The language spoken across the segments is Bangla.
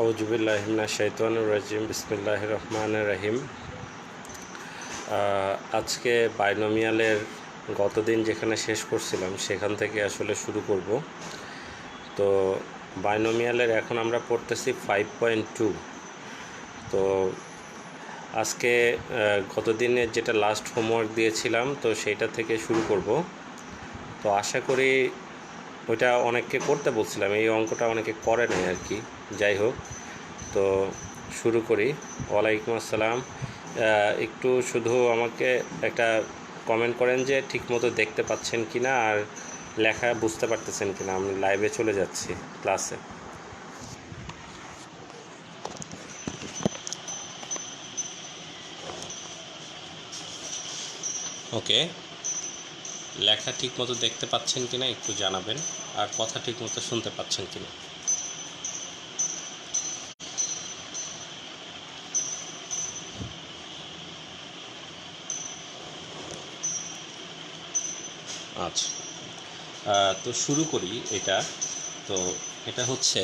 আউযুবিল্লাহি মিনাশ শাইতানির রাজিম বিসমিল্লাহির রহমানির রহিম। আজকে বাইনোমিয়ালের গতদিন যেখানে শেষ করছিলাম সেখান থেকে আসলে শুরু করব। তো বাইনোমিয়ালের এখন আমরা পড়তেছি 5.2। তো আজকে গতদিনের যেটা লাস্ট হোমওয়ার্ক দিয়েছিলাম তো সেইটা থেকে শুরু করব। তো আশা করি ওইটা অনেককে করতে বলছিলাম, এই অঙ্কটা অনেকে করে নাই আর কি। যাই হোক, তো শুরু করি। ওয়ালাইকুম আসসালাম। একটু শুধু আমাকে একটা কমেন্ট করেন যে ঠিকমতো দেখতে পাচ্ছেন কি না আর লেখা বুঝতে পারতেছেন কি না। আমি লাইভে চলে যাচ্ছি ক্লাসে। ওকে, লেখা ঠিকমতো দেখতে পাচ্ছেন কি না একটু জানাবেন, আর কথা ঠিকমতো শুনতে পাচ্ছেন কি না। আচ্ছা, তো শুরু করি। তো এটা হচ্ছে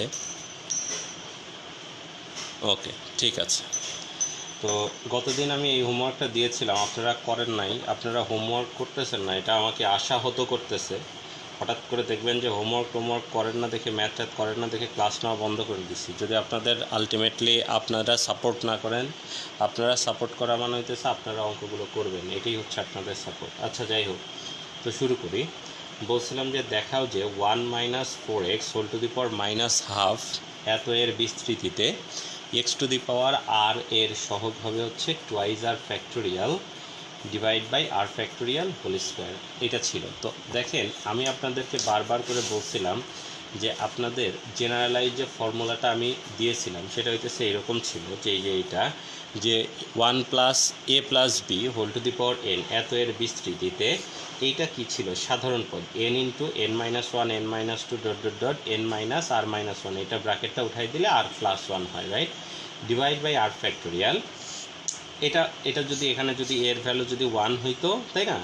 ওকে, ঠিক আছে। তো গতদিন আমি এই হোমওয়ার্কটা দিয়েছিলাম, আপনারা করেন নাই, আপনারা হোমওয়ার্ক করতেছেন না, এটা আমাকে আশাহত করতেছে। হঠাৎ করে দেখবেন যে হোমওয়ার্ক করেন না দেখে, ম্যাথ করেন না দেখে ক্লাস নেওয়া বন্ধ করে দিচ্ছি। যদি আপনাদের আলটিমেটলি আপনারা সাপোর্ট না করেন, আপনারা সাপোর্ট করা মানে হইতেছে আপনারা অঙ্কগুলো করবেন, এটাই হচ্ছে আপনাদের সাপোর্ট। আচ্ছা, যাই হোক, তো শুরু করি। বলছিলাম যে দেখাও যে 1 - 4x হোল টু দি পাওয়ার -12 এত এর বিস্তৃতিতে x to the power r এর সহগ হবে হচ্ছে twice r factorial divide by r factorial whole square. এটা ছিল। তো দেখেন, আমি আপনাদেরকে বারবার করে বলছিলাম যে আপনাদের জেনারেলাইজ যে ফর্মুলাটা আমি দিয়েছিলাম সেটা হইতেছে এরকম ছিল যে এইটা যে 1 + a + b whole to the power n এত এর বিস্তৃতিতে এইটা কি ছিল? সাধারণ পদ n × n - 1 n - 2 ... n - r - 1, এটা ব্র্যাকেটটা উঠাই দিলে r + 1 হয়, right? Divide by r factorial. এটা যদি এখানে যদি এর ভ্যালু যদি 1 হইতো, তাই না?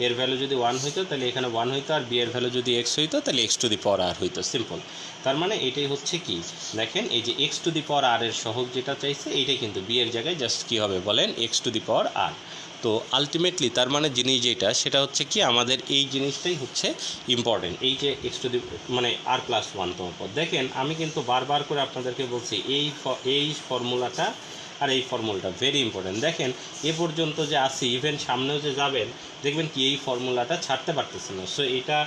এর ভ্যালু যদি 1 হইতো তাহলে এখানে 1 হইতো, আর বি এর ভ্যালু যদি x হইতো তাহলে x to the power r হইতো। সিম্পল। তার মানে এটাই হচ্ছে কি, দেখেন এই যে x to the power r এর সহগ যেটা চাইছে এইটাই কিন্তু বি এর জায়গায় জাস্ট কি হবে বলেন, x to the power r। তো আলটিমেটলি তার মানে জিনিস যেটা সেটা হচ্ছে কি, আমাদের এই জিনিসটাই হচ্ছে ইম্পর্টেন্ট। এই যে x টু দি মানে r + 1 তম পদ। দেখেন আমি কিন্তু বারবার করে আপনাদেরকে বলছি এই ফর্মুলাটা আর এই ফর্মুলাটা ভেরি ইম্পর্টেন্ট। দেখেন এ পর্যন্ত যে আসি, ইভেন সামনেও যে যাবেন, দেখবেন কি এই ফর্মুলাটা ছাড়তে পারতেছে না। সো এটা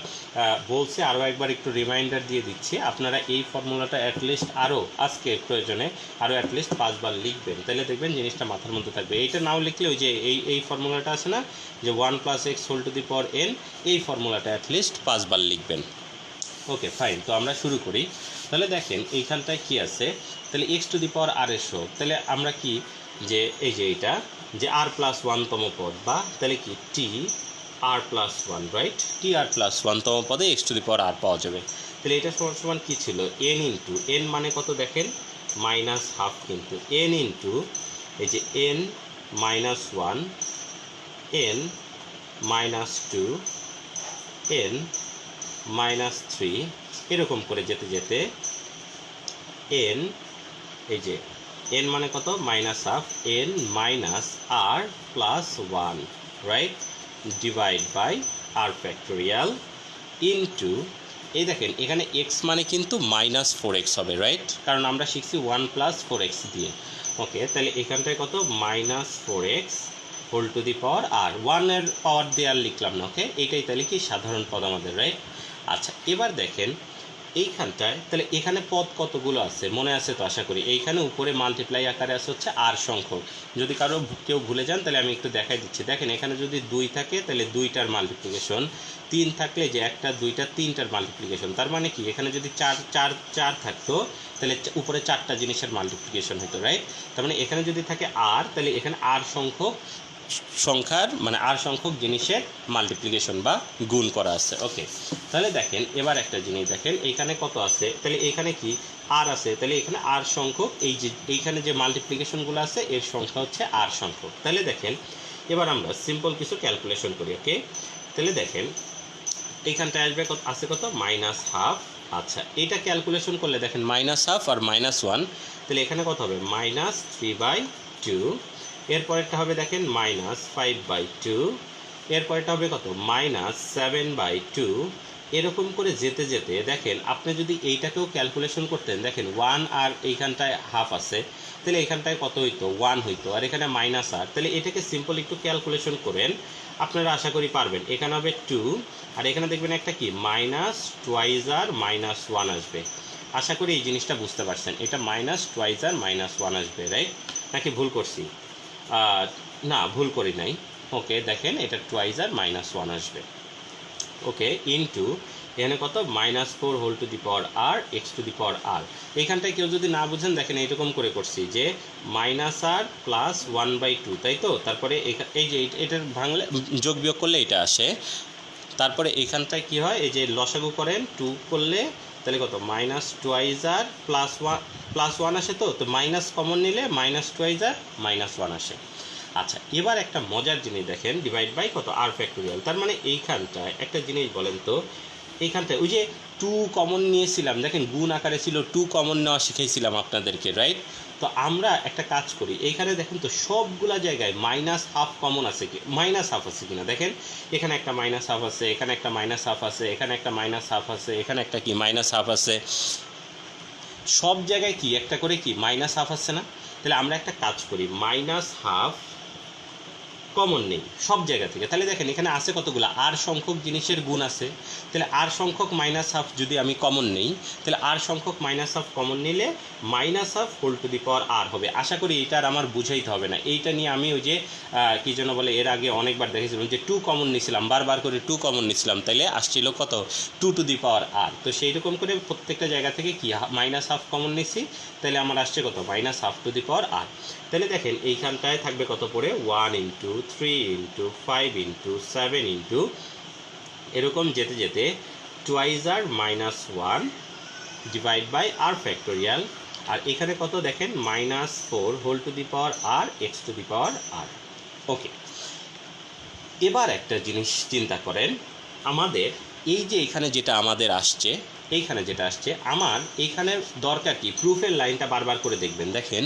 বলছে আরও একবার একটু রিমাইন্ডার দিয়ে দিচ্ছি, আপনারা এই ফর্মুলাটা অ্যাটলিস্ট আরও আজকে প্রয়োজনে আরও অ্যাটলিস্ট 5 বার লিখবেন, তাহলে দেখবেন জিনিসটা মাথার মধ্যে থাকবে। এইটা নাও লিখলে ওই যে এই ফর্মুলাটা আছে না, যে 1 + x whole to the power n, এই ফর্মুলাটা অ্যাটলিস্ট 5 বার লিখবেন। Okay, fine. তো আমরা শুরু করি। তাহলে দেখেন এইখানটায় কি আছে, তাহলে x to the power r এর সহগ। তাহলে আমরা কি যে এই যে এইটা যে r + 1 তম পদ, বা তাহলে কি t r + 1, right? t r + 1 তম পদে x to the power r পাওয়া যাবে। তাহলে এটা সমান কি ছিল? n × n মানে কত দেখেন, -12, কিন্তু n × এই যে n - 1 n - 2 n -3, এরকম করে যেতে যেতে n, এই যে n মানে কত, -12, n - r + 1, right? Divide by r factorial into, এই দেখেন এখানে x মানে কিন্তু -4x হবে, রাইট? কারণ আমরা শিখছি 1 + 4x দিয়ে। ওকে, তাহলে এখানটায় কত, -4x whole to the power r। 1 এর পাওয়ার দিয়ে আর লিখলাম না। ওকে, এইটাই তাহলে কি সাধারণ পদ আমাদের, রাইট? আচ্ছা, এবার দেখেন এইখানটায় তাহলে এখানে পদ কতগুলো আছে মনে আছে তো আশা করি। এইখানে উপরে মাল্টিপ্লাই আকারে আছে হচ্ছে r সংখ্যক। যদি কেউ ভুলে যান তাহলে আমি একটু দেখাই দিচ্ছি। দেখেন এখানে যদি 2 থাকে তাহলে 2টার মাল্টিপ্লিকেশন, 3 থাকলে যে 1টা 2টা 3টার মাল্টিপ্লিকেশন। তার মানে কি, এখানে যদি 4 থাকতো তাহলে উপরে 4টা জিনিসের মাল্টিপ্লিকেশন হতো, রাইট? তার মানে এখানে যদি থাকে r, তাহলে এখানে r সংখ্যার মানে r সংখ্যক জিনিসের মাল্টিপ্লিকেশন বা গুণ করা আছে। ওকে, তাহলে দেখেন এবার একটা জিনিস দেখেন, এইখানে কত আছে, তাহলে এখানে কি r আছে, তাহলে এখানে r সংখ্যক এই যে এইখানে যে মাল্টিপ্লিকেশনগুলো আছে এর সংখ্যা হচ্ছে r সংখ্যক। তাহলে দেখেন এবার আমরা সিম্পল কিছু ক্যালকুলেশন করি। ওকে, তাহলে দেখেন এইখানটায় আসবে আছে কত, -12 আচ্ছা, এটা ক্যালকুলেশন করলে দেখেন -1/2 আর -1, তাহলে এখানে কত হবে -3/2। এরপরেরটা হবে দেখেন -5/2। এরপরেরটা হবে কত -7/2। এরকম করে যেতে যেতে দেখেন আপনি যদি এইটাকেও ক্যালকুলেশন করতেন, দেখেন 1 আর এইখানটায় হাফ আছে, তাহলে এখানটায় কত হইতো 1 হইতো, আর এখানে -r, তাহলে এটাকে সিম্পল একটু ক্যালকুলেশন করেন, আপনারা আশা করি পারবেন। এখানে হবে 2, আর এখানে দেখবেন একটা কি -2r -1 আসবে। আশা করি এই জিনিসটা বুঝতে পারছেন, এটা -2r -1 আসবে, রাইট? নাকি ভুল করছি? না, ভুল করি নাই। ওকে, দেখেন এটা 2r -1 আসবে। ওকে, ইনটু এখানে কত -4 whole to the power r x to the power r। এইখানটায় কেউ যদি না বুঝেন দেখেন এইরকম করে করছি যে -r প্লাস 1/2, তাই তো? তারপরে এই যে এটার ভাঙলে যোগ বিয়োগ করলে এটা আসে। তারপরে এইখানটায় কি হয়, এই যে লসাগু করেন 2 করলে, তাহলে কত -2r +1 আসে, তো মাইনাস কমন নিলে -2r -1 আসে। আচ্ছা, এবার একটা মজার জিনিস দেখেন, ডিভাইড বাই কত r ফ্যাক্টোরিয়াল। তার মানে এইখানটায় একটা জিনিস বলেন তো, এইখানটায় ওই যে 2 কমন নিয়েছিলাম, দেখেন গুণ আকারে ছিল, 2 কমন নেওয়া শিখেছিলাম আপনাদেরকে, রাইট? তো আমরা একটা কাজ করি, এইখানে দেখেন তো সবগুলা জায়গায় -1/2 কমন আছে কি, -1/2 আছে কিনা দেখেন। এখানে একটা -1/2 আছে, এখানে একটা -1/2 আছে, এখানে একটা -1/2 আছে, এখানে একটা কি -1/2 আছে, সব জায়গায় কি একটা করে কি -1/2 আছে না? তাহলে আমরা একটা কাজ করি, -1/2 কমন নেই সব জায়গা থেকে, তাহলে দেখেন এখানে আছে কতগুলো আর সংখ্যক জিনিসের গুণ আছে, তাহলে আর সংখ্যক -1/2 যদি আমি কমন নেই, তাহলে আর সংখ্যক -1/2 কমন নিলে -1/2 whole to the power r হবে। আশা করি এইটা আর আমার বুঝাইতে হবে না। এইটা নিয়ে আমি ওই যে কী যেন বলে, এর আগে অনেকবার দেখেছিলাম যে 2 কমন নিয়েছিলাম, বারবার করে 2 কমন নিয়েছিলাম, তাইলে আসছিল কত 2 টু দি পাওয়ার r। তো সেই রকম করে প্রত্যেকটা জায়গা থেকে কি -1/2 কমন নিছি, তাহলে আমার আসছে কত -1/2 টু দি পাওয়ার r। তাহলে দেখেন এইখানটায় থাকবে কত পরে 1 ইন্টু 3 ইন্টু 5 ইন্টু 7 ইন্টু এরকম যেতে যেতে 2r -1 divide by r factorial. আর এখানে কত দেখেন -4 whole to the power r x to the power r। Okay, এবার একটা জিনিস চিন্তা করেন, আমাদের এই যে এখানে যেটা আমাদের আসছে, এইখানে যেটা আসছে, আমার এইখানে দরকার কি প্রুফের লাইনটা বারবার করে দেখবেন। দেখেন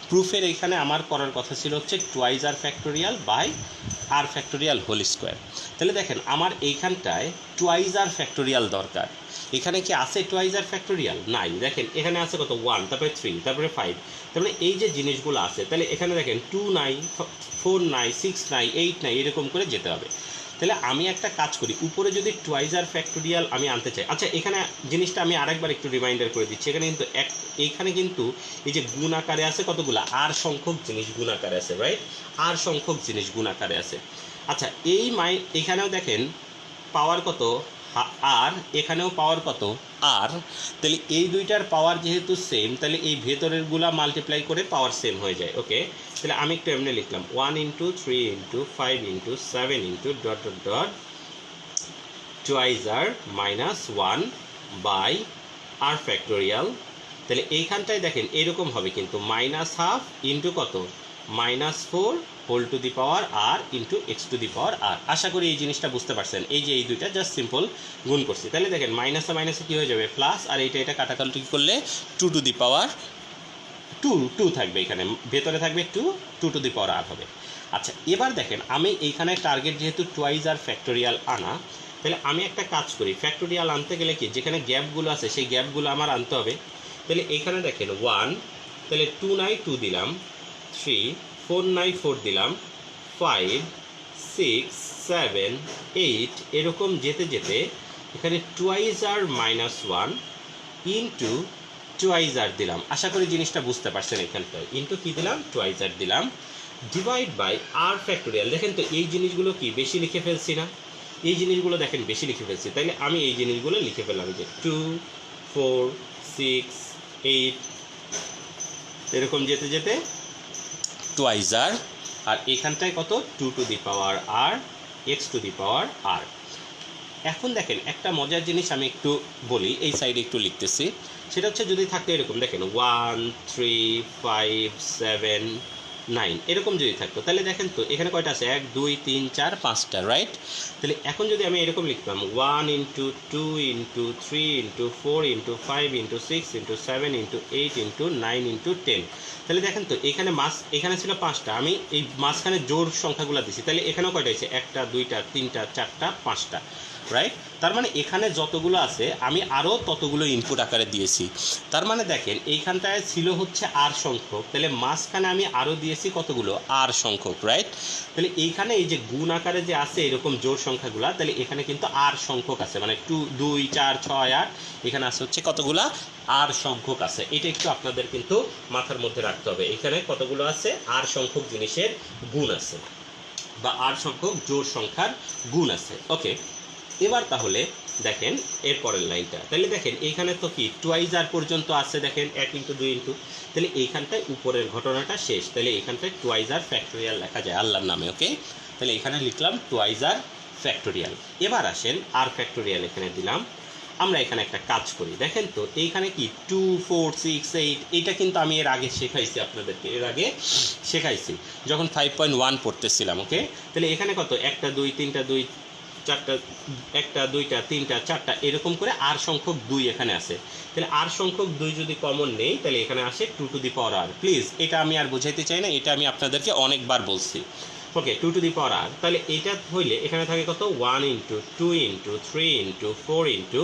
প্রুফের এইখানে আমার করার কথা ছিল হচ্ছে 2r factorial by r factorial whole square. তাহলে দেখেন আমার এইখানটায় 2r ফ্যাক্টোরিয়াল দরকার। এখানে কি আছে 2r ফ্যাক্টোরিয়াল? নাই। দেখেন এখানে আছে কত 1, তারপরে 3, তারপরে 5, তারপরে এই যে জিনিসগুলো আছে, তাহলে এখানে দেখেন 2 নাই, 4 নাই, 6 নাই, 8 নাই, এরকম করে যেতে হবে। তাহলে আমি একটা কাজ করি, উপরে যদি 2r ফ্যাক্টোরিয়াল আমি আনতে চাই, আচ্ছা এখানে জিনিসটা আমি আরেকবার একটু রিমাইন্ডার করে দিচ্ছি, এখানে কিন্তু এইখানে কিন্তু এই যে গুণ আকারে আছে কতগুলো আর সংখ্যক জিনিস গুণ আকারে আছে, রাইট? আর সংখ্যক জিনিস গুণ আকারে আছে। আচ্ছা এখানেও দেখেন পাওয়ার কত আর, এখানেও পাওয়ার কত আর, তাহলে এই দুইটার পাওয়ার যেহেতু সেম, তাহলে এই ভেতরেরগুলা মাল্টিপ্লাই করে পাওয়ার সেম হয়ে যায়। ওকে, তাহলে আমি একটু এমনি লিখলাম 1 into 3 into 5 into 7 into dot dot dot 2r -1 by r factorial. তাহলে এইখানটায় দেখেন এরকম হবে কিন্তু -1/2 ইন্টু কত -4 whole to the power r into x to the power r। আশা করি এই জিনিসটা বুঝতে পারছেন। এই যে এই দুইটা জাস্ট সিম্পল গুণ করছি, তাহলে দেখেন মাইনাসে মাইনাসে কী হয়ে যাবে প্লাস, আর এটা কাটাকাটি করলে 2 টু দি পাওয়ার 2 থাকবে, এখানে ভেতরে থাকবে 2 টু দি পাওয়ার r হবে। আচ্ছা এবার দেখেন আমি এইখানে টার্গেট যেহেতু 2r ফ্যাক্টোরিয়াল আনা, তাহলে আমি একটা কাজ করি, ফ্যাক্টোরিয়াল আনতে গেলে কি যেখানে গ্যাপগুলো আছে সেই গ্যাপগুলো আমার আনতে হবে। তাহলে এইখানে দেখেন 1, তাহলে 2 নাই 2 দিলাম, 3, 4 নাই 4 দিলাম, 5, 6, 7, 8, এরকম যেতে যেতে এখানে 2r -1 ইন্টু 2r দিলাম। আশা করি জিনিসটা বুঝতে পারছেন। এখানটায় ইন্টু কী দিলাম 2r দিলাম, ডিভাইড বাই r ফ্যাক্টোরিয়াল। দেখেন তো এই জিনিসগুলো কি বেশি লিখে ফেলছি না? এই জিনিসগুলো দেখেন বেশি লিখে ফেলছি, তাইলে আমি এই জিনিসগুলো লিখে ফেললাম যে 2, 4, 6, 8, এরকম যেতে যেতে 2r, আর এখানটায় কত 2 to the power r x to the power r। এখন দেখেন একটা মজার জিনিস আমি একটু বলি, এই সাইডে একটু লিখতেছি, সেটা হচ্ছে যদি থাকতে এরকম দেখেন 1, 3, 5, 7, 9 এরকম যদি থাকতো তাহলে দেখেন তো এখানে কয়টা আছে 1 2 3 4 5টা, রাইট? তাহলে এখন যদি আমি এরকম লিখতাম 1 into 2 into 3 into 4 into 5 into 6 into 7 into 8 into 9 into 10, তাহলে দেখেন তো এখানে ছিল 5টা, আমি এই মাঝখানে জোড় সংখ্যাগুলো দিছি, তাহলে এখানেও কয়টা আছে 1টা 2টা 3টা 4টা 5টা, রাইট? তার মানে এখানে যতগুলো আছে আমি আরও ততগুলো ইনপুট আকারে দিয়েছি। তার মানে দেখেন এইখানটায় ছিল হচ্ছে আর সংখ্যক, তাহলে মাঝখানে আমি আরও দিয়েছি কতগুলো আর সংখ্যক, রাইট? তাহলে এইখানে এই যে গুণ আকারে যে আছে এরকম জোড় সংখ্যাগুলো, তাহলে এখানে কিন্তু আর সংখ্যক আছে, মানে 2 2 4 6 8, এখানে আছে হচ্ছে কতগুলা আর সংখ্যক আছে। এটা একটু আপনাদের কিন্তু মাথার মধ্যে রাখতে হবে, এখানে কতগুলো আছে আর সংখ্যক জিনিসের গুণ আছে বা আর সংখ্যক জোড় সংখ্যার গুণ আছে। ওকে, এবার তাহলে দেখেন এর পরের লাইনটা, তাহলে দেখেন এইখানে তো কি টুয়াইজ আর পর্যন্ত আছে, দেখেন 1 ইন্টু 2 ইন্টু, তাহলে এইখানটায় উপরের ঘটনাটা শেষ, তাহলে এইখানটায় টুয়াইজ আর ফ্যাক্টোরিয়াল লেখা যায় আল্লাহর নামে। ওকে, তাহলে এখানে লিখলাম টুয়াইজ আর ফ্যাক্টোরিয়াল। এবার আসেন আর ফ্যাক্টোরিয়াল এখানে দিলাম। আমরা এখানে একটা কাজ করি, দেখেন তো এইখানে কি 2 4 6 8, এটা কিন্তু আমি এর আগে শেখাইছি আপনাদেরকে, এর আগে শেখাইছি যখন 5.1 পড়তেছিলাম। ওকে, তাহলে এখানে কত 1টা 2 3টা 2 4টা 1টা 2টা 3টা 4টা এরকম করে আর সংখ্যক 2 এখানে আছে। তাহলে আর সংখ্যক 2 যদি কমন নেই তাহলে এখানে আসে 2 to the power R. Please এটা আমি আর বোঝাইতে চাই না, এটা আমি আপনাদেরকে অনেকবার বলছি। ওকে, 2 টু দি পাওয়ার আর, তাহলে এটা হইলে এখানে থাকে কত 1 ইন্টু 2 ইন্টু 3 ইন্টু 4 ইন্টু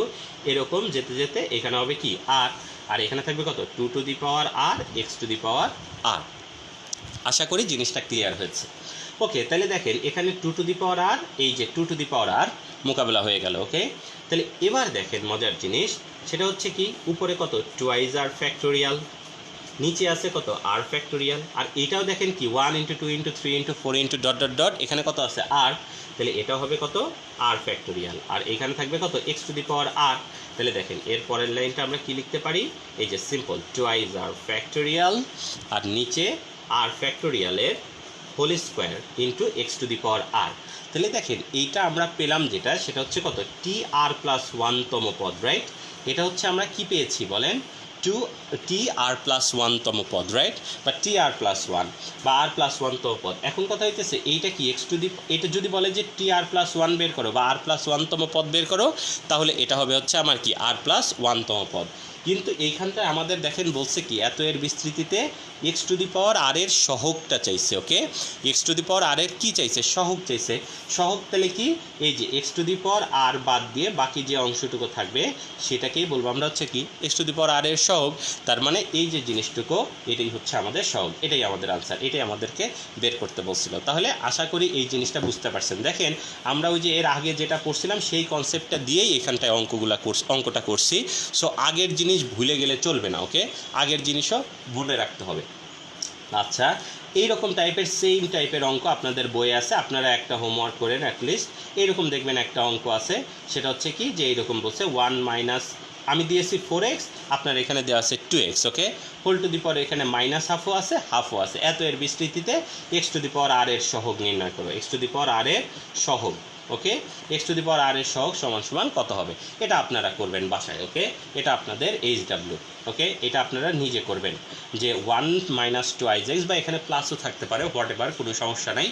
এরকম যেতে যেতে এখানে হবে কি আর, আর এখানে থাকবে কত 2 to the power r x to the power r. আশা করি জিনিসটা ক্লিয়ার হয়েছে। ওকে, তাহলে দেখেন এখানে 2 টু দি পাওয়ার আর, এই যে 2 টু দি পাওয়ার আর মোকাবেলা হয়ে গেল। ওকে, তাহলে এবার দেখেন মজার জিনিস, সেটা হচ্ছে কি উপরে কত টুয়াইজ আর ফ্যাক্টোরিয়াল, নিচে আছে কত আর ফ্যাক্টোরিয়াল, আর এটাও দেখেন কি 1 into 2 into 3 into 4 into dot dot dot, এখানে কত আছে আর, তাহলে এটাও হবে কত আর ফ্যাক্টোরিয়াল, আর এখানে থাকবে কত x to the power r. তাহলে দেখেন এর পরের লাইনটা আমরা কি লিখতে পারি, এই যে সিম্পল টুয়াইজ আর ফ্যাক্টোরিয়াল আর নিচে আর ফ্যাক্টোরিয়ালের whole square into x to the power r. তাহলে দেখেন এইটা আমরা পেলাম যেটা, সেটা হচ্ছে কত টি আর প্লাস 1তম পদ, রাইট? এটা হচ্ছে আমরা কি পেয়েছি বলেন, টি আর প্লাস 1তম পদ, রাইট? বা টি আর প্লাস 1 বা আর প্লাস 1তম পদ। এখন কথা হইতেছে এইটা কি এক্স টু দি, এটা যদি বলে যে টি আর প্লাস 1 বের করো বা আর প্লাস 1তম পদ বের করো, তাহলে এটা হবে হচ্ছে আমার কি আর প্লাস 1তম পদ। কিন্তু এইখানটায় আমাদের দেখেন বলছে কি এত এর বিস্তৃতিতে এক্স টু দি পাওয়ার আর এর সহগটা চাইছে। ওকে, এক্স টু দি পাওয়ার আর এর কী চাইছে, সহগ চাইছে। সহগ তাহলে কি এই যে এক্স টু দি পাওয়ার আর বাদ দিয়ে বাকি যে অংশটুকু থাকবে সেটাকেই বলবো আমরা হচ্ছে কি এক্স টু দি পাওয়ার আর এর সহগ। তার মানে এই যে জিনিসটুকু এটাই হচ্ছে আমাদের সহগ, এটাই আমাদের আনসার, এটাই আমাদেরকে বের করতে বলছিল। তাহলে আশা করি এই জিনিসটা বুঝতে পারছেন। দেখেন আমরা ওই যে এর আগে যেটা পড়ছিলাম সেই কনসেপ্টটা দিয়েই এখানটায় অঙ্কটা করছি। সো আগের জিনিস ভুলে গেলে চলবে না। ওকে, আগের জিনিসও মনে রাখতে হবে। আচ্ছা, এইরকম টাইপের সেম টাইপের অঙ্ক আপনাদের বইয়ে আছে, আপনারা একটা হোমওয়ার্ক করেন অ্যাটলিস্ট। এইরকম দেখবেন একটা অঙ্ক আছে, সেটা হচ্ছে কি যে এইরকম বলছে 1 মাইনাস, আমি দিয়েছি 4x, আপনার এখানে দেওয়া আছে 2x। Okay, whole to the পাওয়ার এখানে মাইনাস হাফও আছে হাফও আছে, এত এর বিস্তৃতিতে এক্স টু দি পাওয়ার আর এর সহগ নির্ণয় করো, এক্স টু দি পাওয়ার আর এর সহগ। ওকে, এক্স টু দি পাওয়ার আর এর সহগ সমান সমান কত হবে, এটা আপনারা করবেন বাসায়। ওকে, এটা আপনাদের HW। ওকে, এটা আপনারা নিজে করবেন যে 1 মাইনাস 2x বা এখানে প্লাসও থাকতে পারে, হোয়াট এভার, কোনো সমস্যা নাই।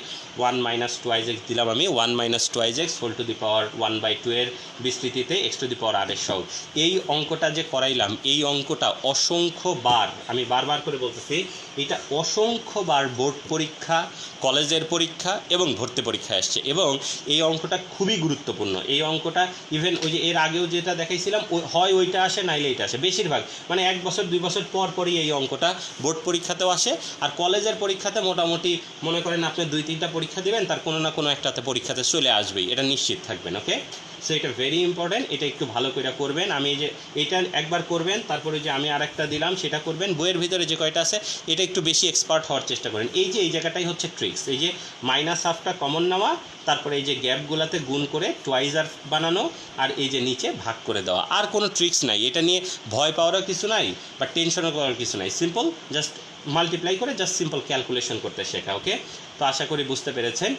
1 মাইনাস 2x দিলাম আমি, 1 minus 2x whole to the power 1/2 এর বিস্তৃতিতে এক্স টু দি পাওয়ার আর এর সহগ। এই অঙ্কটা যে করাইলাম, এই অঙ্কটা অসংখ্যবার, আমি বারবার করে বলতেছি, এটা অসংখ্যবার বোর্ড পরীক্ষা, কলেজের পরীক্ষা এবং ভর্তি পরীক্ষায় আসছে, এবং এই অঙ্কটা খুবই গুরুত্বপূর্ণ। এই অঙ্কটা ইভেন ওই যে এর আগেও যেটা দেখাইছিলাম হয় ওইটা আসে নাইলে এটা আসে, বেশিরভাগ মানে 1 বছর 2 বছর পর পরই এই অঙ্কটা বোর্ড পরীক্ষাতেও আসে। আর কলেজের পরীক্ষাতে মোটামুটি মনে করেন আপনি 2-3টা পরীক্ষা দেবেন, তার কোনো না কোনো একটাতে পরীক্ষাতে চলে আসবেই, এটা নিশ্চিত থাকবেন। ওকে, সো এটা ভেরি ইম্পর্ট্যান্ট, এটা একটু ভালো করে করবেন। আমি এই যে এটা একবার করবেন, তারপরে যে আমি আরেকটা দিলাম সেটা করবেন, বইয়ের ভিতরে যে কয়টা আছে এটা একটু বেশি এক্সপার্ট হওয়ার চেষ্টা করেন। এই যে এই জায়গাটাই হচ্ছে ট্রিক্স, এই যে মাইনাস হাফটা কমন নেওয়া, তারপরে এই যে গ্যাপগুলোতে গুণ করে টুয়াইজার বানানো, আর এই যে নিচে ভাগ করে দেওয়া, আর কোনো ট্রিক্স নাই। এটা নিয়ে ভয় পাওয়ারও কিছু নাই বা টেনশনও করার কিছু নাই, সিম্পল জাস্ট মাল্টিপ্লাই করে জাস্ট সিম্পল ক্যালকুলেশন করতে শেখা। ওকে, তো আশা করি বুঝতে পেরেছেন।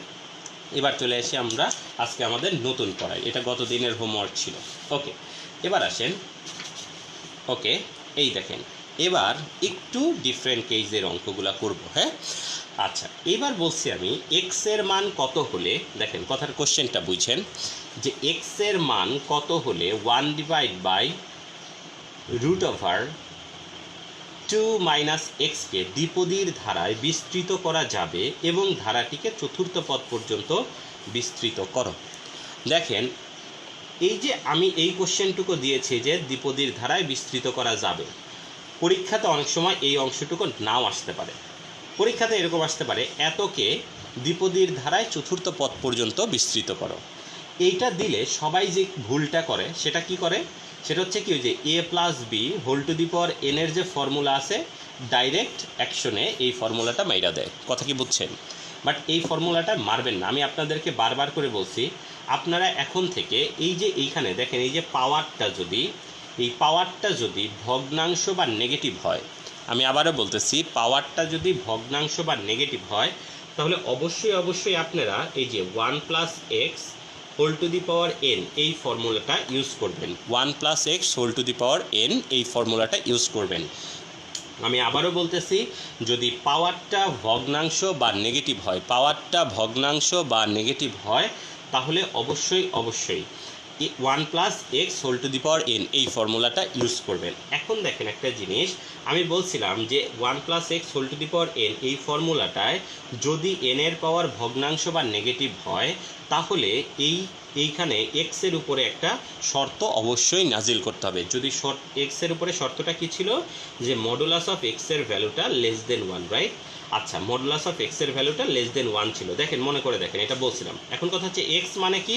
এবার চলে আসি আমরা আজকে আমাদের নতুন পড়াই, এটা গত দিনের হোমওয়ার্ক ছিল। ওকে, এবার আসেন। ওকে, এই দেখেন এবার একটু ডিফারেন্ট কেসের অঙ্কগুলো করব, হ্যাঁ। আচ্ছা, এবার বলছি আমি এক্স এর মান কত হলে, দেখেন কথার কোশ্চেনটা বুঝছেন, যে এক্স এর মান কত হলে 1/√2 মাইনাস এক্সকে দ্বিপদীর ধারায় বিস্তৃত করা যাবে এবং ধারাটিকে চতুর্থ পদ পর্যন্ত বিস্তৃত করো। দেখেন এই যে আমি এই কোশ্চেনটুকু দিয়েছি যে দ্বিপদীর ধারায় বিস্তৃত করা যাবে, পরীক্ষাতে অনেক সময় এই অংশটুকু নাও আসতে পারে। পরীক্ষাতে এরকম আসতে পারে, এতকে দ্বিপদীর ধারায় চতুর্থ পদ পর্যন্ত বিস্তৃত করো। এইটা দিলে সবাই যে ভুলটা করে সেটা কি করে, সেটা হচ্ছে কি, যে a plus b whole to the power n এর যে ফর্মুলা আছে ডাইরেক্ট অ্যাকশনে এই ফর্মুলাটা মাইরা দেয়। কথা কি বুঝছেন? বাট এই ফর্মুলাটা মারবেন না। আমি আপনাদেরকে বারবার করে বলছি, আপনারা এখন থেকে এই যে এইখানে দেখেন এই যে পাওয়ারটা যদি, এই পাওয়ারটা যদি ভগ্নাংশ বা নেগেটিভ হয়, আমি আবারও বলতেছি, পাওয়ারটা যদি ভগ্নাংশ বা নেগেটিভ হয় তাহলে অবশ্যই আপনারা এই যে 1 plus x whole to the power n এই ফর্মুলাটা ইউজ করবেন। 1 plus x whole to the power n এই ফর্মুলাটা ইউজ করবেন। আমি আবারও বলতেছি, যদি পাওয়ারটা ভগ্নাংশ বা নেগেটিভ হয়, পাওয়ারটা ভগ্নাংশ বা নেগেটিভ হয় তাহলে অবশ্যই 1 plus x whole to the power n এই ফর্মুলাটা ইউজ করবেন। এখন দেখেন একটা জিনিস, আমি বলছিলাম যে 1 plus x whole to the power n এই ফর্মুলাটায় যদি এন এর পাওয়ার ভগ্নাংশ বা নেগেটিভ হয় তাহলে এইখানে এক্স এর উপরে একটা শর্ত অবশ্যই নাজিল করতে হবে। যদি এক্স এর উপরে শর্তটা কি ছিল, যে মডুলাস অফ এক্স এর ভ্যালুটা লেস দেন 1, রাইট? আচ্ছা, মডুলাস অফ এক্স এর ভ্যালুটা লেস দেন 1 ছিল। দেখেন মনে করে দেখেন, এটা বলছিলাম। এখন কথা হচ্ছে এক্স মানে কি,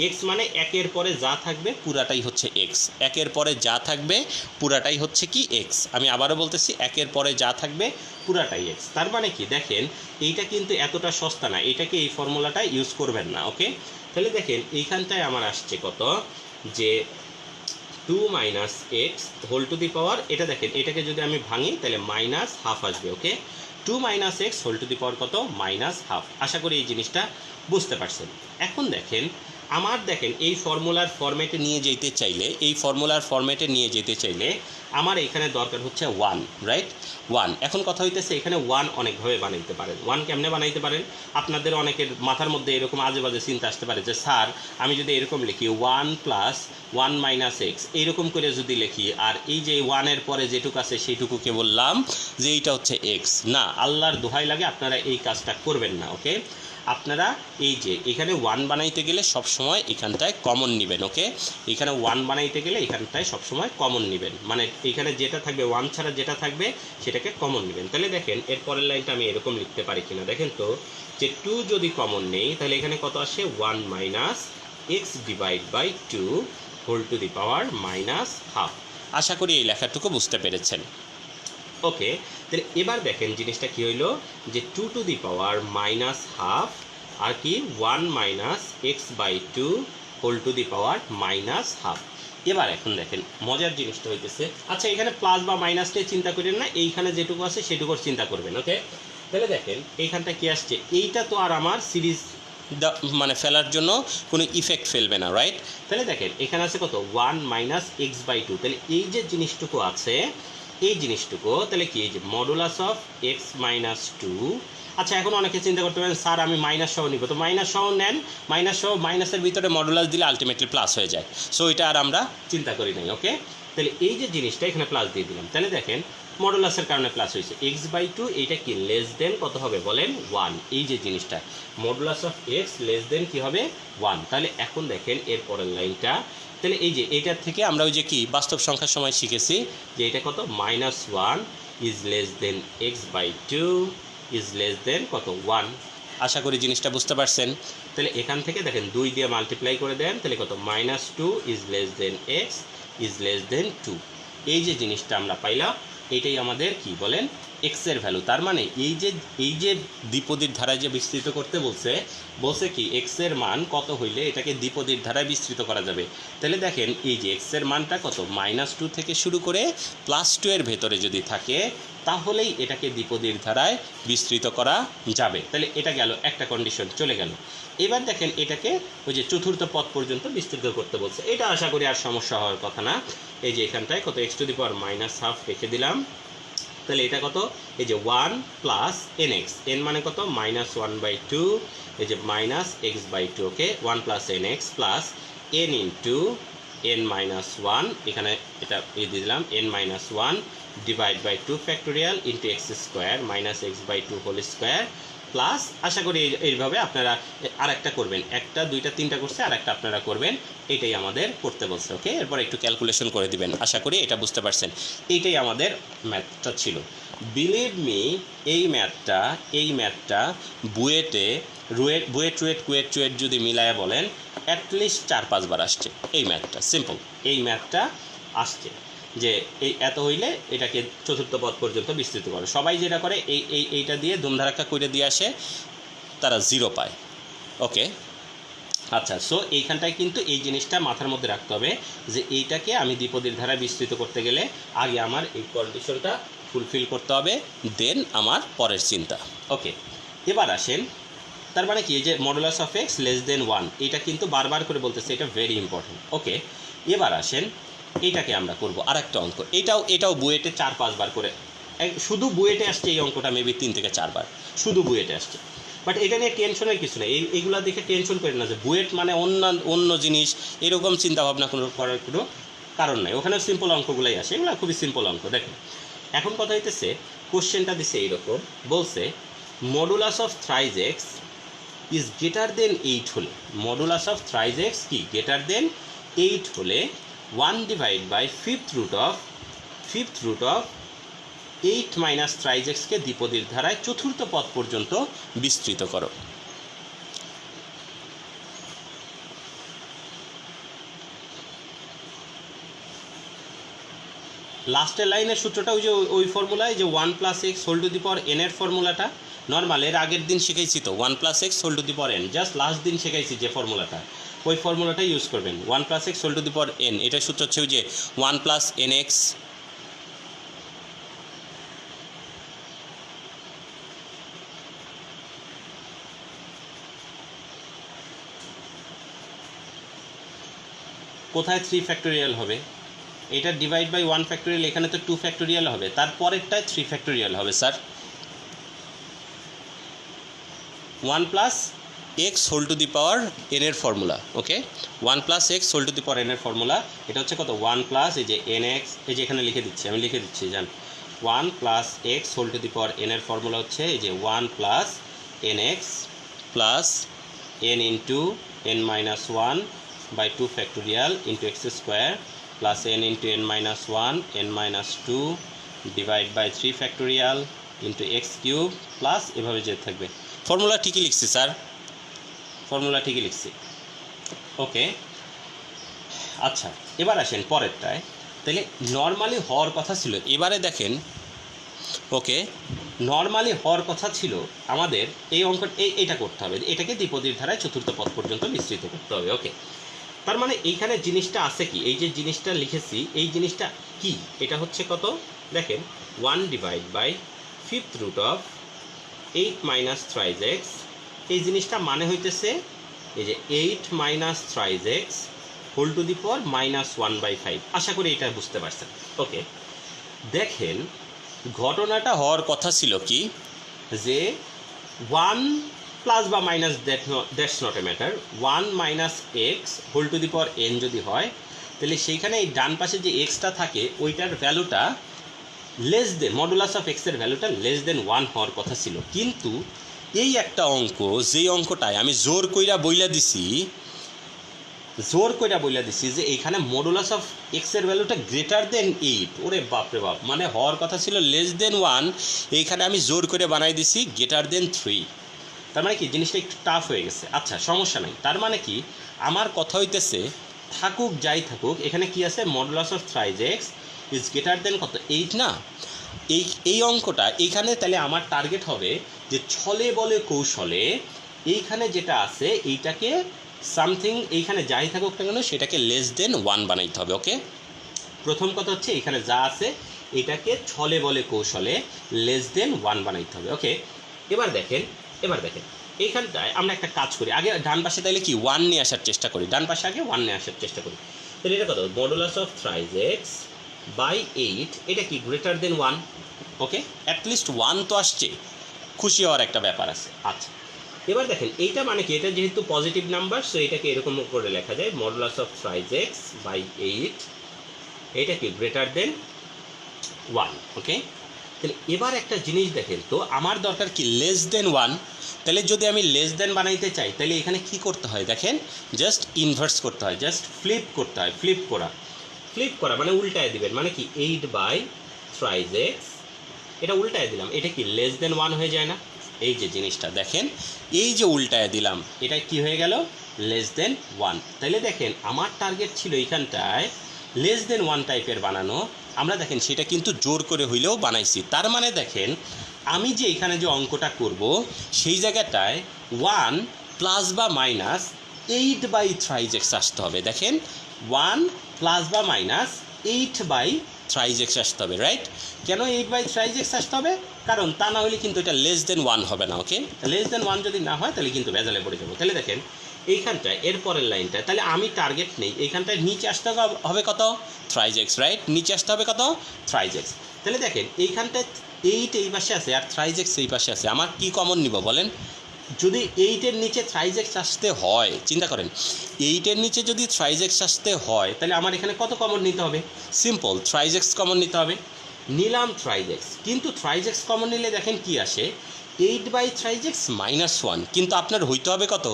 এক্স মানে একের পরে যা থাকবে পুরাটাই হচ্ছে এক্স, একের পরে যা থাকবে পুরাটাই হচ্ছে কি এক্স। আমি আবারও বলতেছি, একের পরে যা থাকবে পুরাটাই এক্স। তার মানে কি, দেখেন এইটা কিন্তু এতটা সস্তা না, এইটাকে এই ফর্মুলাটা ইউজ করবেন না, ওকে? তাহলে দেখেন এইখানটায় আমার আসছে কত, যে 2 minus x whole to the power, এটা দেখেন এটাকে যদি আমি ভাঙি তাহলে মাইনাস হাফ আসবে, okay? 2 minus x whole to the power কত, মাইনাস হাফ। আশা করি এই জিনিসটা বুঝতে পারছেন। এখন দেখেন দেখেন এই ফর্মুলার ফরম্যাটে নিয়ে যেতে চাইলে, এই ফর্মুলার ফরম্যাটে নিয়ে যেতে চাইলে আমার এখানে দরকার হচ্ছে 1, রাইট? 1। এখন কথা হইতেছে এখানে 1 অনেকভাবে বানাইতে পারেন। 1 কেমনে বানাইতে পারেন? আপনাদের অনেকের মাথার মধ্যে এরকম আজে বাজে চিন্তা আসতে পারে যে স্যার আমি যদি এরকম লিখি 1 প্লাস 1 মাইনাস এক্স এইরকম করে যদি লিখি, আর এই যে 1 এর পরে যেটুকু আছে সেইটুকুকে বললাম যে এইটা হচ্ছে এক্স, না, আল্লাহর দোহাই লাগে আপনারা এই কাজটা করবেন না, ওকে? আপনারা এই যে এখানে 1 বানাইতে গেলে সবসময় এখানটায় কমন নেবেন, ওকে? এখানে 1 বানাইতে গেলে এখানটায় সবসময় কমন নেবেন, মানে এখানে যেটা থাকবে 1 ছাড়া যেটা থাকবে সেটাকে কমন নেবেন। তাহলে দেখেন এর পরের লাইনটা আমি এরকম লিখতে পারি কিনা, দেখেন তো, যে 2 যদি কমন নেই তাহলে এখানে কত আসে, 1 minus x divide by 2 whole to the power minus half. আশা করি এই লেখাটুকু বুঝতে পেরেছেন, ওকে? তাহলে এবার দেখেন জিনিসটা কি হইলো, যে 2 to the power minus half আর কি 1 minus x by 2 whole to the power minus half. এবার এখন দেখেন মজার জিনিসটা হইতেছে, আচ্ছা এখানে প্লাস বা মাইনাস নিয়ে চিন্তা করেন না, এইখানে যেটুকু আছে সেটুকুর চিন্তা করবেন, ওকে? তাহলে দেখেন এইখানটা কি আসছে, এইটা তো আর আমার সিরিজ মানে ফেলার জন্য কোনো ইফেক্ট ফেলবে না, রাইট? তাহলে দেখেন এখানে আছে কত, 1 মাইনাস এক্স বাই 2। তাহলে এই যে জিনিসটুকু আছে, এই জিনিসটুকু তাহলে কি, এই যে মডুলাস অফ এক্স মাইনাস 2। আচ্ছা এখন অনেকে চিন্তা করতে পারেন স্যার আমি মাইনাস সহ নিব, তো মাইনাস সহ নেন, মাইনাস সহ মাইনাসের ভিতরে মডুলাস দিলে আলটিমেটলি প্লাস হয়ে যায়, সো এটা আর আমরা চিন্তা করি নাই, ওকে? তাহলে এই যে জিনিসটা এখানে প্লাস দিয়ে দিলাম, তাহলে দেখেন মডুলাসের কারণে প্লাস হয়েছে, এক্স বাই 2 এইটা কি লেস দেন কত হবে বলেন, 1। এই যে জিনিসটা modulus of x less than কি হবে, 1। তাহলে এখন দেখেন এর পরের লাইনটা, তাহলে এই যে এটার থেকে আমরা ওই যে কি বাস্তব সংখ্যার সময় শিখেছি যে এটা কত, minus 1 is less than x by 2 is less than কত, 1। আশা করি জিনিসটা বুঝতে পারছেন। তাহলে এখান থেকে দেখেন 2 দিয়ে মাল্টিপ্লাই করে দেন, তাহলে কত, minus 2 is less than x is less দেন 2। এই যে জিনিসটা আমরা পাইলাম, এটাই আমাদের কি বলেন, এক্স এর ভ্যালু। তার মানে এই যে দ্বিপদীর ধারায় যে বিস্তৃত করতে বলছে কি এক্স এর মান কত হইলে এটাকে দ্বিপদীর ধারায় বিস্তৃত করা যাবে। তাহলে দেখেন এই যে এক্স এর মানটা কত, -2 থেকে শুরু করে +2 এর ভেতরে যদি থাকে তাহলেই এটাকে দ্বিপদীর ধারায় বিস্তৃত করা যাবে। তাহলে এটা গেল একটা কন্ডিশন, চলে গেল। এবার দেখেন এটাকে ওই যে চতুর্থ পদ পর্যন্ত বিস্তৃত করতে বলছে, এটা আশা করি আর সমস্যা হওয়ার কথা না। এই যে এখানটায় কত, x to the power minus half রেখে দিলাম, তাহলে এটা কত, এই যে 1 প্লাস এন এক্স, এন মানে কত -1/2, এই যে -x/2, okay 1 plus n x plus n into n-1, এখানে এটা দিয়ে দিলাম n-1 divide by 2 factorial into x square -x/2 whole square plus, আশা করি এইভাবে আপনারা আর একটা করবেন, একটা দুইটা তিনটা করছে আর একটা আপনারা করবেন, এইটাই আমাদের করতে বলছে। ওকে, এরপর একটু ক্যালকুলেশন করে দিবেন, আশা করি এটা বুঝতে পারছেন। এইটাই আমাদের ম্যাথটা ছিল। বিলিভ মি, এই ম্যাথটা বুয়েট কুয়েট যদি মিলায়া বলেন অ্যাটলিস্ট 4-5 বার আসছে এই ম্যাথটা। সিম্পল, এই ম্যাথটা আসছে যে এই এত হইলে এটাকে চতুর্থ পদ পর্যন্ত বিস্তৃত করে। সবাই যেটা করে এইটা দিয়ে ধুমধারাক্কা করে দিয়ে আসে, তারা 0 পায়। ওকে, আচ্ছা, সো এইখানটায় কিন্তু এই জিনিসটা মাথার মধ্যে রাখতে হবে যে এইটাকে আমি দ্বিপদীর ধারায় বিস্তৃত করতে গেলে আগে আমার এই কন্ডিশনটা ফুলফিল করতে হবে, দেন আমার পরের চিন্তা। ওকে, এবার আসেন, তার মানে কি, এই যে modulus of x less than 1, এটা কিন্তু বারবার করে বলতেছে, এটা ভেরি ইম্পর্টেন্ট। ওকে, এবার আসেন এইটাকে আমরা করব আর একটা অঙ্ক, এটাও বুয়েটে 4-5 বার করে, শুধু বুয়েটে আসছে এই অঙ্কটা মেবি 3 থেকে 4 বার শুধু বুয়েটে আসছে। বাট এটা নিয়ে টেনশনের কিছু নেই, এইগুলো দেখে টেনশন করেন না যে বুয়েট মানে অন্য জিনিস, এরকম চিন্তাভাবনা করার কোনো কারণ নাই। ওখানে সিম্পল অঙ্কগুলোই আসে, এগুলো খুবই সিম্পল অঙ্ক। দেখেন এখন কথা হইতেছে, কোশ্চেনটা দিছে এইরকম, বলছে modulus of thrice x is greater than 8 হলে, মডুলাস অফ থ্রাইজ এক্স কি গ্রেটার দেন 8 হলে 1 divide by fifth root of 8 minus thrice এক্সকে দ্বিপদীর ধারায় চতুর্থ পদ পর্যন্ত বিস্তৃত করো। লাস্টের লাইনের সূত্রটা ওই ফর্মুলায় যে 1 plus x whole to the power n এর ফর্মুলাটা, নর্মাল এর আগের দিন শিখাইছি তো 1 plus x whole to the power n, just last দিন শিখাইছি যে ফর্মুলাটা, ওই ফর্মুলাটা ইউজ করবেন। 1 plus x whole to the power n, এটার সূত্র হচ্ছে যে 1 প্লাস এন এক্স কোথায় 3 ফ্যাক্টোরিয়াল হবে, এটা ডিভাইড বাই 1 ফ্যাক্টোরিয়াল, এখানে তো 2 ফ্যাক্টোরিয়াল হবে, তারপরেরটায় 3 ফ্যাক্টোরিয়াল হবে sir. 1 plus x whole to the power n এর formula, okay 1 plus x whole to the power n এর ফর্মুলা, এটা হচ্ছে কত 1 প্লাস এই যে এন এক্স, এই যে এখানে লিখে দিচ্ছি জান, 1 plus x whole to the power n এর ফর্মুলা হচ্ছে এই যে 1 plus n x plus n into n-1 by 2 factorial into x square plus n into n-1 n-2 divide by 3 factorial into x cube plus, এভাবে যেতে থাকবে। ফর্মুলা ঠিকই লিখছি স্যার, ফর্মুলা ঠিকই লিখছি। ওকে, আচ্ছা এবার আসেন পরেরটায়, তাহলে নর্মালি হওয়ার কথা ছিল, এবারে দেখেন, ওকে নর্মালি হওয়ার কথা ছিল আমাদের এই অঙ্ক এইটা করতে হবে, এটাকে দ্বিপদীর ধারায় চতুর্থ পদ পর্যন্ত বিস্তৃত করতে হবে। ওকে, তার মানে এইখানে জিনিসটা আছে কি, এই যে জিনিসটা লিখেছি এই জিনিসটা কি, এটা হচ্ছে কত দেখেন 1 divide by fifth root of 8 minus thrice x, এই জিনিসটা মানে হইতেছে এই যে 8 minus thrice x whole to the power -1/5। আশা করি এটা বুঝতে পারছেন। ওকে, দেখেন ঘটনাটা হওয়ার কথা ছিল কি যে 1 প্লাস বা minus that's not a matter, 1 minus x whole to the power n যদি হয়, তাহলে সেইখানে এই ডান পাশে যে এক্সটা থাকে ওইটার ভ্যালুটা লেস দেন, মডুলাস অফ এক্সের ভ্যালুটা লেস দেন 1 হওয়ার কথা ছিল। কিন্তু এই একটা অঙ্ক, যেই অঙ্কটায় আমি জোর কইরা বইলা দিছি যে এইখানে মডুলাস অফ এক্সের ভ্যালুটা গ্রেটার দেন 8, ওরে বাপরে বাপ, মানে হওয়ার কথা ছিল লেস দেন 1, এইখানে আমি জোর করে বানাই দিছি গ্রেটার দেন 3। তার মানে কি জিনিসটা একটু টাফ হয়ে গেছে। আচ্ছা সমস্যা নাই, তার মানে কি আমার কথা হইতেছে থাকুক যাই থাকুক, এখানে কি আছে modulus of thrice x is greater দেন কত 8 না, এই অঙ্কটা এইখানে, তাহলে আমার টার্গেট হবে যে ছলে বলে কৌশলে এইখানে যেটা আছে এইটাকে সামথিং, এইখানে যাই থাকুক না কেন সেটাকে লেস দেন 1 বানাইতে হবে। ওকে, প্রথম কথা হচ্ছে এখানে যা আছে এটাকে ছলে বলে কৌশলে লেস দেন 1 বানাইতে হবে। ওকে, এবার দেখেন এইখানটায় আমরা একটা কাজ করি, আগে ডান পাশে তাইলে কি 1 নিয়ে আসার চেষ্টা করি, ডান পাশে আগে 1 নিয়ে আসার চেষ্টা করি। তাহলে এটা কত modulus of thrice x by 8, এটা কি গ্রেটার দেন 1, ওকে, অ্যাটলিস্ট 1 তো আসছে, খুশি হওয়ার একটা ব্যাপার আছে। আচ্ছা, এবার দেখেন এইটা মানে কি, এটা যেহেতু পজিটিভ নাম্বার, সো এটাকে এরকম করে লেখা যায় মডুলাস অফ 5x/8, এটা কি গ্রেটার দেন 1। ওকে, তাহলে এবার একটা জিনিস দেখেন তো, আমার দরকার কি লেস দেন 1। তাহলে যদি আমি লেস দেন বানাইতে চাই তাহলে এখানে কি করতে হয় দেখেন, জাস্ট ইনভার্স করতে হয়, জাস্ট ফ্লিপ করতে হয়। ফ্লিপ করা মানে উল্টায় দিবেন, মানে কি 8/3x, এটা উল্টায় দিলাম, এটা কি লেস দেন 1 হয়ে যায় না? এই যে জিনিসটা দেখেন, এই যে উল্টায় দিলাম, এটা কি হয়ে গেল, লেস দেন 1। তাহলে দেখেন আমার টার্গেট ছিল এইখানটায় লেস দেন 1 টাইপের বানানো, আমরা দেখেন সেটা কিন্তু জোর করে হইলেও বানাইছি। তার মানে দেখেন আমি যে এখানে যে অঙ্কটা করব সেই জায়গাটায় 1 প্লাস বা মাইনাস 8/3x আসতে হবে। দেখেন 1 প্লাস বা মাইনাস 8/3x আসতে হবে, রাইট? কেন 8/3x আসতে হবে? কারণ তা না হলে কিন্তু এটা লেস দেন 1 হবে না। ওকে, লেস দেন 1 যদি না হয় তাহলে কিন্তু ভেজালে পড়ে যাবো। তাহলে দেখেন এইখানটায় এরপরের লাইনটা, তাহলে আমি টার্গেট নেই এইখানটায় নিচে আসতে হবে কত, 3x, রাইট? নিচে আসতে হবে কত, 3x। তাহলে দেখেন এইখানটায় 8 এই পাশে আছে আর 3x এই পাশে আছে, আমার কি কমন নিব বলেন? যদি 8-এর নিচে 3x আসতে হয়, চিন্তা করেন 8-এর নিচে যদি 3x আসতে হয় তাহলে আমার এখানে কত কমন নিতে হবে? সিম্পল, 3x কমন নিতে হবে। নিলাম 3x, কিন্তু 3x কমন নিলে দেখেন কি আসে, 8/3x -1, কিন্তু আপনার হইতে হবে কত,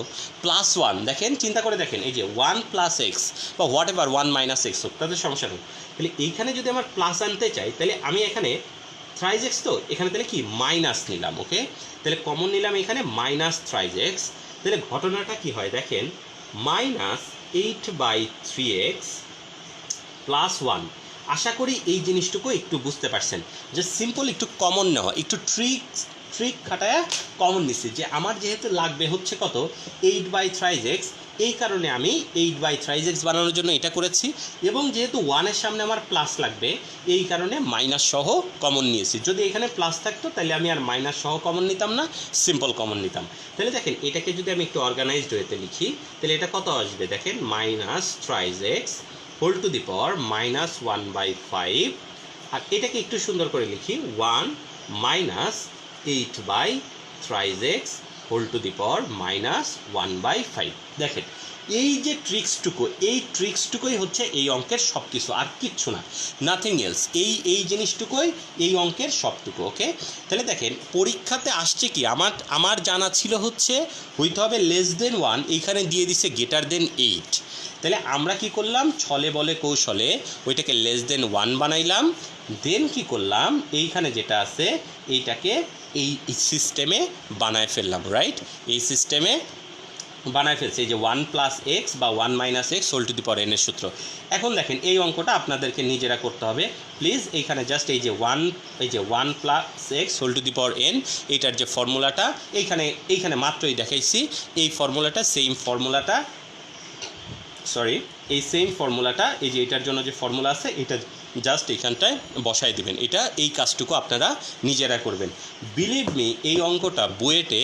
+1। দেখেন চিন্তা করে দেখেন, এই যে 1 + x বা হোয়াট এভার 1 - x হোক, তাদের সমস্যা নেই। তাহলে এইখানে যদি আমার প্লাস আনতে চাই তাহলে আমি এখানে 3x তো এখানে তাহলে কি মাইনাস নিলাম। ওকে, তাহলে কমন নিলাম এখানে -3x। তাহলে ঘটনাটা কি হয় দেখেন, -8/3x +1। আশা করি এই জিনিসটুকু একটু বুঝতে পারছেন, যে সিম্পল একটু কমন নেওয়া, একটু ট্রিক খাটায়া কমন নিচ্ছি, যে আমার যেহেতু লাগবে হচ্ছে কত 8/3x, এই কারণে আমি 8/3x বানানোর জন্য এটা করেছি, এবং যেহেতু 1-এর সামনে আমার প্লাস লাগবে এই কারণে মাইনাস সহ কমন নিয়েছি। যদি এখানে প্লাস থাকতো তাহলে আমি আর মাইনাস সহ কমন নিতাম না, সিম্পল কমন নিতাম। তাহলে দেখেন এটাকে যদি আমি একটু অর্গানাইজড ওয়েতে লিখি তাহলে এটা কত আসবে দেখেন, -3x whole to the power -1/5, আর এটাকে একটু সুন্দর করে লিখি 1 - 8/3x whole to the power -1/5। দেখেন এই যে ট্রিক্সটুকু, এই ট্রিক্সটুকুই হচ্ছে এই অঙ্কের সব কিছু, আর কিচ্ছু না, নাথিং এলস। এই জিনিসটুকুই এই অঙ্কের সবটুকু। ওকে, তাহলে দেখেন পরীক্ষাতে আসছে কি, আমার জানা ছিল হচ্ছে হইতে হবে লেস দেন 1, এইখানে দিয়ে দিছে গ্রেটার দেন 8। তাহলে আমরা কি করলাম, ছলে বলে কৌশলে ওইটাকে লেস দেন 1 বানাইলাম, দেন কি করলাম এইখানে যেটা আছে এইটাকে এই সিস্টেমে বানায় ফেললাম, রাইট? এই সিস্টেমে বানায় ফেলছে, এই যে 1 + x বা 1 - x whole to the power n এর সূত্র। এখন দেখেন এই অঙ্কটা আপনাদেরকে নিজেরা করতে হবে প্লিজ। এইখানে জাস্ট এই যে 1 + x whole to the power n, এইটার যে ফর্মুলাটা এইখানে মাত্রই দেখাইছি, এই ফর্মুলাটা সেম ফর্মুলাটা, এই সেম ফর্মুলাটা, এই যে এটার জন্য যে ফর্মুলা আছে এটা জাস্ট এখানটায় বসাই দিবেন। এটা এই কাজটুকু আপনারা নিজেরা করবেন। বিলিভ মি, এই অঙ্কটা বুয়েটে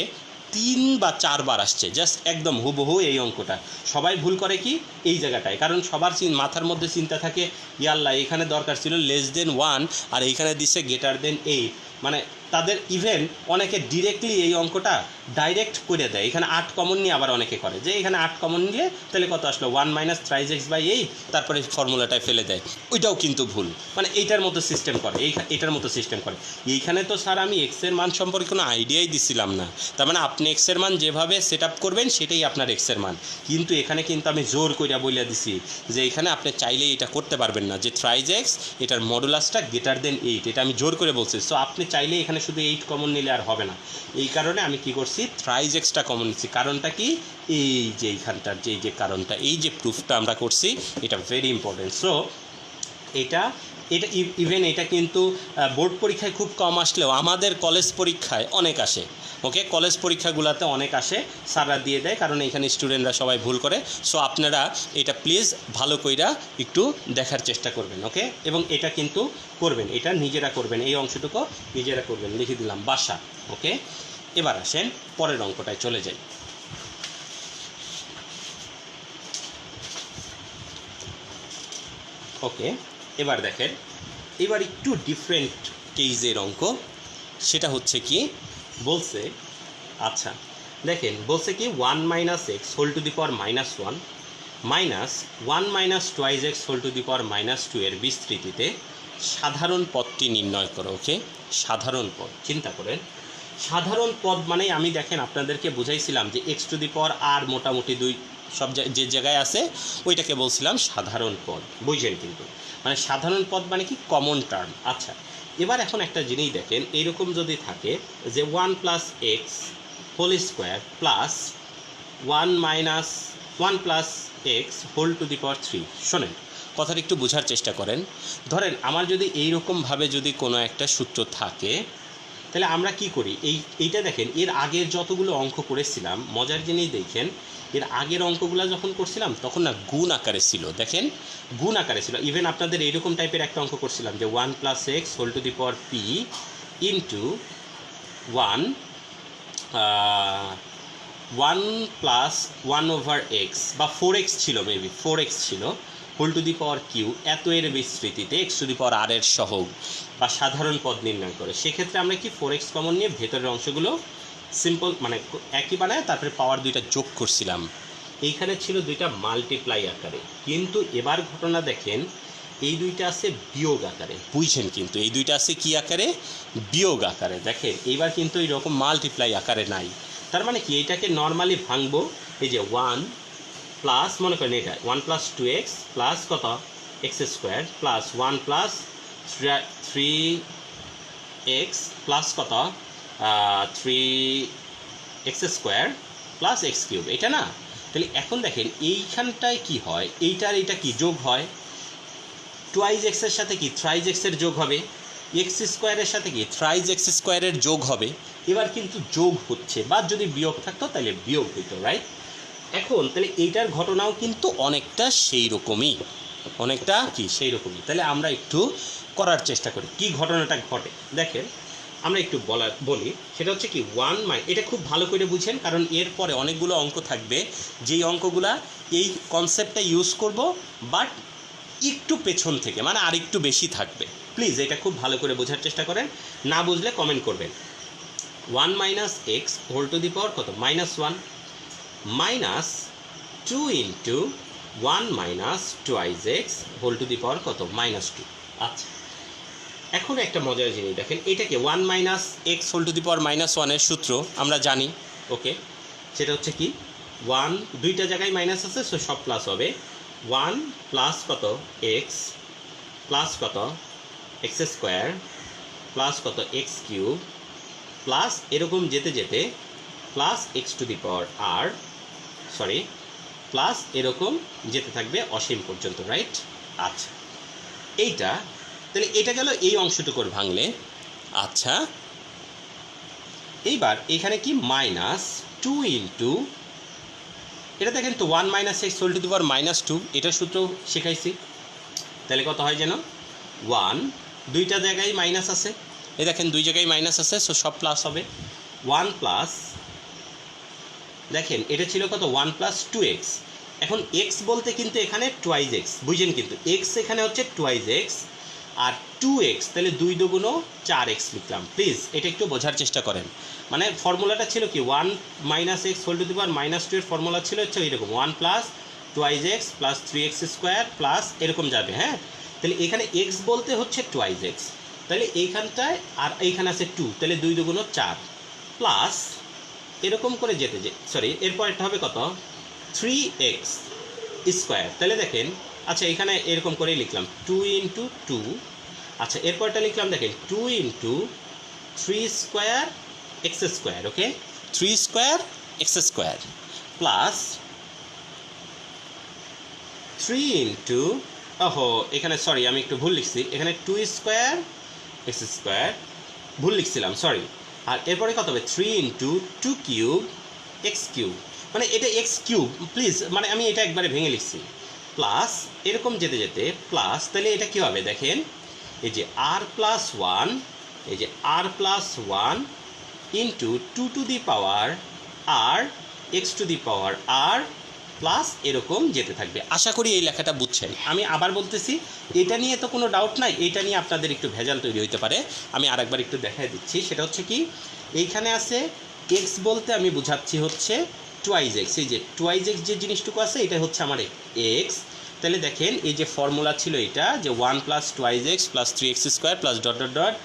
3 বা 4 বার আসছে, জাস্ট একদম হুবহু এই অঙ্কটা। সবাই ভুল করে কি এই জায়গাটায়, কারণ সবার মাথার মধ্যে চিন্তা থাকে ইয়াল্লা এখানে দরকার ছিল লেস দেন 1 আর এইখানে দিচ্ছে গ্রেটার দেন 8, মানে তাদের ইভেন অনেকে ডিরেক্টলি এই অঙ্কটা ডাইরেক্ট করে দেয়, এখানে 8 কমন নিয়ে আবার অনেকে করে যে এখানে 8 কমন নিলে তাহলে কত আসলো 1 - 3x/8, তারপরে ফর্মুলাটায় ফেলে দেয়। ওইটাও কিন্তু ভুল, মানে এইটার মতো সিস্টেম করে, এটার মতো সিস্টেম করে। এইখানে তো স্যার আমি এক্সের মান সম্পর্কে কোনো আইডিয়াই দিছিলাম না, তার মানে আপনি এক্সের মান যেভাবে সেট আপ করবেন সেটাই আপনার এক্সের মান। কিন্তু এখানে কিন্তু আমি জোর কইরা বইলা দিছি যে এখানে আপনি চাইলেই এটা করতে পারবেন না, যে 3x এটার মডুলাসটা গ্রেটার দেন 8, এটা আমি জোর করে বলছি। সো আপনি চাইলে এখানে শুধু 8 কমন নিলে আর হবে না, এই কারণে আমি কি করছি 3xটা কমন নিচ্ছি। কারণটা কি, এই যে এইখানটার যে কারণটা, এই যে প্রুফটা আমরা করছি, এটা ভেরি ইম্পর্টেন্ট। সো এটা ইভেন এটা কিন্তু বোর্ড পরীক্ষায় খুব কম আসলেও আমাদের কলেজ পরীক্ষায় অনেক আসে। ওকে, কলেজ পরীক্ষাগুলোতে অনেক আসে, স্যাররা দিয়ে দেয়, কারণ এখানে স্টুডেন্টরা সবাই ভুল করে। সো আপনারা এটা প্লিজ ভালো কইরা একটু দেখার চেষ্টা করবেন। ওকে, এবং এটা কিন্তু করবেন, এটা নিজেরা করবেন, এই অংশটুকু নিজেরা করবেন, লিখে দিলাম বাসা। ওকে, এবার আসেন পরের অঙ্কটায় চলে যাই। ওকে, এবার দেখেন, এবার একটু ডিফারেন্ট কেইজের অঙ্ক, সেটা হচ্ছে কি বলছে, আচ্ছা দেখেন বলছে কি 1 minus x whole to the power minus 1 minus 1 minus twice x whole to the power minus 2 এর বিস্তৃতিতে সাধারণ পদটি নির্ণয় করো। ওকে, সাধারণ পদ, চিন্তা করেন সাধারণ পদ মানে আমি দেখেন আপনাদেরকে বুঝাইছিলাম যে এক্স টু দি পাওয়ার আর মোটামুটি দুই সব যে জায়গায় আছে ওইটাকে বলছিলাম সাধারণ পদ, বুঝছেন? কিন্তু মানে সাধারণ পদ মানে কি কমন টার্ম। আচ্ছা এবার এখন একটা জিনিস দেখেন, এইরকম যদি থাকে যে 1 plus x whole square plus 1 minus 1 plus x whole to the power 3, শোনেন কথাটা একটু বোঝার চেষ্টা করেন। ধরেন আমার যদি এইরকমভাবে যদি কোনো একটা সূত্র থাকে, তাহলে আমরা কি করি, এইটা দেখেন এর আগের যতগুলো অঙ্ক করেছিলাম, মজার জিনিস দেখেন এর আগের অঙ্কগুলো যখন করছিলাম তখন না গুণ আকারে ছিল, দেখেন গুণ আকারে ছিল। ইভেন আপনাদের এইরকম টাইপের একটা অঙ্ক করছিলাম যে 1 plus x whole to the power p into 1 plus 1 over x বা 4x ছিল, মেবি 4x ছিল, whole to the power q, এত এর বিস্তৃতিতে এক্স টু দি পাওয়ার আর এর সহগ বা সাধারণ পদ নির্ণয় করে। সেক্ষেত্রে আমরা কি 4x কমন নিয়ে ভেতরের অংশগুলো সিম্পল মানে একই বানায় তারপরে পাওয়ার দুইটা যোগ করছিলাম। এইখানে ছিল দুইটা মাল্টিপ্লাই আকারে, কিন্তু এবার ঘটনা দেখেন এই দুইটা আছে বিয়োগ আকারে, বুঝছেন? কিন্তু এই দুইটা আছে কি আকারে? বিয়োগ আকারে। দেখেন এইবার কিন্তু এইরকম মাল্টিপ্লাই আকারে নাই। তার মানে কি এইটাকে নর্মালি ভাঙবো, এই যে 1 প্লাস মনে করেন এটা 1 প্লাস 2x প্লাস কত x square plus 1 plus 3x plus কত 3x square plus x cube, এটা না? তাহলে এখন দেখেন এইখানটায় কি হয়, এইটার এটা কি যোগ হয়, টুয়াইজ এক্সের সাথে কি থ্রাইজ এক্সের যোগ হবে, এক্স স্কোয়ারের সাথে কি থ্রাইজ এক্স স্কোয়ারের যোগ হবে। এবার কিন্তু যোগ হচ্ছে, বা যদি বিয়োগ থাকতো তাহলে বিয়োগ হইতো, রাইট? এখন তাহলে এইটার ঘটনাও কিন্তু অনেকটা সেই রকমই, অনেকটা কি সেই রকমই। তাহলে আমরা একটু করার চেষ্টা করি কি ঘটনাটা ঘটে। দেখেন আমরা একটু বলি, সেটা হচ্ছে কি 1 এটা খুব ভালো করে বুঝেন, কারণ এরপরে অনেকগুলো অঙ্ক থাকবে যেই অঙ্কগুলা এই কনসেপ্টটা ইউজ করব, বাট একটু পেছন থেকে মানে আর একটু বেশি থাকবে। প্লিজ এটা খুব ভালো করে বোঝার চেষ্টা করেন, না বুঝলে কমেন্ট করবেন। 1 minus x whole to the power কত minus 1 minus 2 into 1 minus twice x whole to the power কত মাইনাস 2। আচ্ছা এখন একটা মজার জিনিস দেখেন, এটাকে 1 minus x whole to the power minus 1 এর সূত্র আমরা জানি। ওকে, সেটা হচ্ছে কি 1 দুইটা জায়গায় মাইনাস আছে, সো সব প্লাস হবে। 1 প্লাস কত এক্স প্লাস কত এক্স স্কোয়ার প্লাস কত এক্স কিউব প্লাস এরকম যেতে যেতে plus x to the power r, sorry plus এরকম যেতে থাকবে অসীম পর্যন্ত, রাইট? আচ্ছা এইটা তাহলে এটা গেল এই অংশটুকুর ভাঙলে। আচ্ছা এইবার এখানে কি মাইনাস 2 ইন্টু এটা দেখেন তো 1 minus x whole to the power minus 2, এটার সূত্র শেখাইছি। তাহলে কত হয় যেন 1 দুইটা জায়গায় মাইনাস আছে, এই দেখেন দুই জায়গায় মাইনাস আছে, সো সব প্লাস হবে। 1 প্লাস দেখেন এটা ছিল কত 1 প্লাস 2x, এখন এক্স বলতে কিন্তু এখানে টোয়াইজ এক্স, বুঝেন? কিন্তু এক্স এখানে হচ্ছে টোয়াইজ এক্স আর 2x, তাহলে 2 দুগুণ 4x লিখলাম। প্লিজ এটা একটু বোঝার চেষ্টা করেন, মানে ফর্মুলাটা ছিল কি 1 minus x whole to the power minus 2 এর ফর্মুলা ছিল হচ্ছে এইরকম 1 plus twice x plus 3x square plus এরকম যাবে। হ্যাঁ, তাহলে এখানে এক্স বলতে হচ্ছে টোয়াইজ এক্স, তাহলে এইখানটায় আর এইখানে আছে 2, তাহলে 2 দুগুণ 4 প্লাস এরকম করে যেতে সরি এরপর একটা হবে কত 3x স্কোয়ার। তাহলে দেখেন আচ্ছা এখানে এরকম করেই লিখলাম 2 ইন্টু 2। আচ্ছা এরপরটা লিখলাম দেখেন 2 ইন্টু 3 স্কোয়ার এক্স স্কোয়ার। ওকে, 3 square x square plus 3 into এখানে সরি আমি একটু ভুল লিখছি, এখানে 2 স্কোয়ার এক্স স্কোয়ার ভুল লিখছিলাম, সরি। আর এরপরে কত হবে 3 ইন্টু 2 কিউব এক্স কিউব, মানে এটা এক্স কিউব, প্লিজ মানে আমি এটা একবারে ভেঙে লিখছি, প্লাস এরকম যেতে যেতে প্লাস, তাহলে এটা কী হবে দেখেন এই যে আর প্লাস 1, এই যে r plus 1 into 2 to the power r x to the power r plus এরকম যেতে থাকবে। আশা করি এই লেখাটা বুঝছেন। আমি আবার বলতেছি, এটা নিয়ে তো কোনো ডাউট নাই, এটা নিয়ে আপনাদের একটু ভেজাল তৈরি হতে পারে। আমি আরেকবার একটু দেখাই দিচ্ছি। সেটা হচ্ছে কি, এইখানে আছে এক্স বলতে আমি বুঝাচ্ছি হচ্ছে টুয়াইজ এক্স। এই যে টুয়াইজ এক্স যে জিনিসটুকু আছে এটা হচ্ছে আমার এক্স। তাহলে দেখেন এই যে ফর্মুলা ছিল এটা, যে 1 plus twice x plus 3x square plus dot dot dot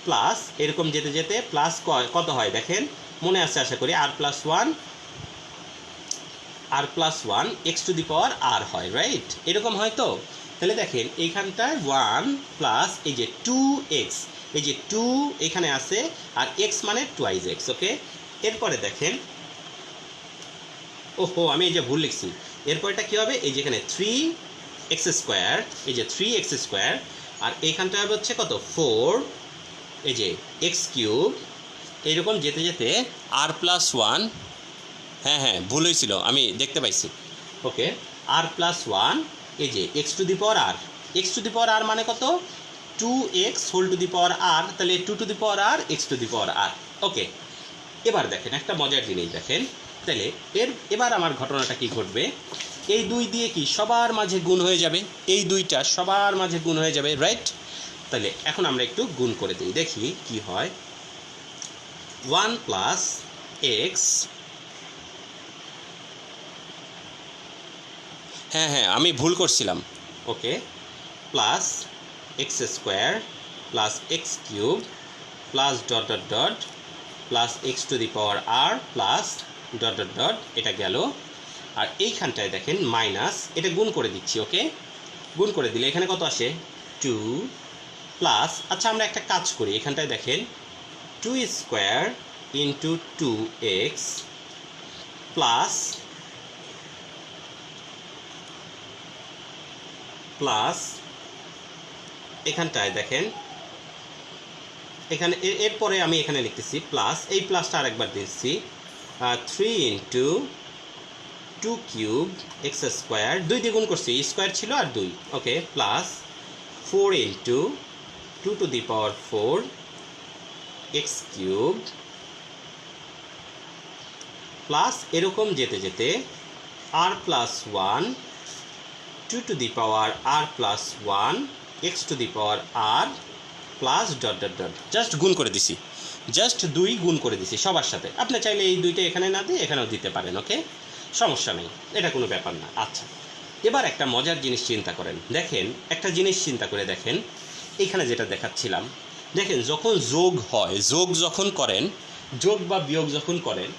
plus এরকম যেতে যেতে প্লাস কত হয় দেখেন, মনে আছে আশা করি, r plus one x to the power r হয়, রাইট? এরকম হয় তো। তাহলে দেখেন এইখানটায় 1 প্লাস এই যে 2x, এই যে 2 এখানে আছে, আর x মানে টুয়াইজ এক্স। ওকে, এরপরে দেখেন, ওহো আমি এই যে ভুল লিখছি, এরপরটা কী হবে, এই যেখানে 3x স্কোয়ার, এই যে 3x স্কোয়ার, আর এইখানটা হবে হচ্ছে কত 4, এই যে x কিউব, এইরকম যেতে যেতে আর প্লাস ওয়ান, হ্যাঁ ভুল হয়েছিল, আমি দেখতে পাইছি। ওকে, আর প্লাস ওয়ান, এই যে x to the power r, x to the power r মানে কত 2x whole to the power r, তাহলে 2 to the power r x to the power r. Okay, এবার দেখেন একটা মজার জিনিস দেখেন, তাহলে এবার আমার ঘটনাটা কি ঘটবে, এই দুই দিয়ে কি সবার মাঝে গুণ হয়ে যাবে, এই দুইটা সবার মাঝে গুণ হয়ে যাবে, রাইট? তাহলে এখন আমরা একটু গুণ করে দিই, দেখি কি হয়। 1 প্লাস এক্স, হ্যাঁ আমি ভুল করছিলাম। Okay, plus x square plus x cube plus dot dot dot plus x to the power r plus dot dot dot, এটা গেল। আর এইখানটায় দেখেন মাইনাস, এটা গুণ করে দিচ্ছি। ওকে, গুণ করে দিলে এখানে কত আসে 2 প্লাস, আচ্ছা আমরা একটা কাজ করি, এখানটায় দেখেন 2 স্কোয়ার ইন্টু 2x প্লাস এখানটায় দেখেন, এখানে এরপরে আমি এখানে লিখতেছি প্লাস, এই প্লাসটা আরেকবার দিচ্ছি 3 ইন্টু 2 কিউব এক্স স্কোয়ার, 2 দিয়ে গুণ করছি, স্কোয়ার ছিল আর 2। Okay, plus 4 into 2 to the power 4 x cube plus এরকম যেতে যেতে r plus one 2 to the power r plus one x to the power r plus dot dot dot, just গুণ করে দিছি, জাস্ট 2 গুণ করে দিছি সবার সাথে। আপনি চাইলে এই দুইটা এখানে না দিয়ে এখানেও দিতে পারেন, ওকে, সমস্যা নেই, এটা কোনো ব্যাপার না। আচ্ছা, এবার একটা মজার জিনিস চিন্তা করেন, দেখেন একটা জিনিস চিন্তা করে দেখেন, এইখানে যেটা দেখাচ্ছিলাম, দেখেন যখন যোগ হয়, যোগ যখন করেন, যোগ বা বিয়োগ যখন করেন,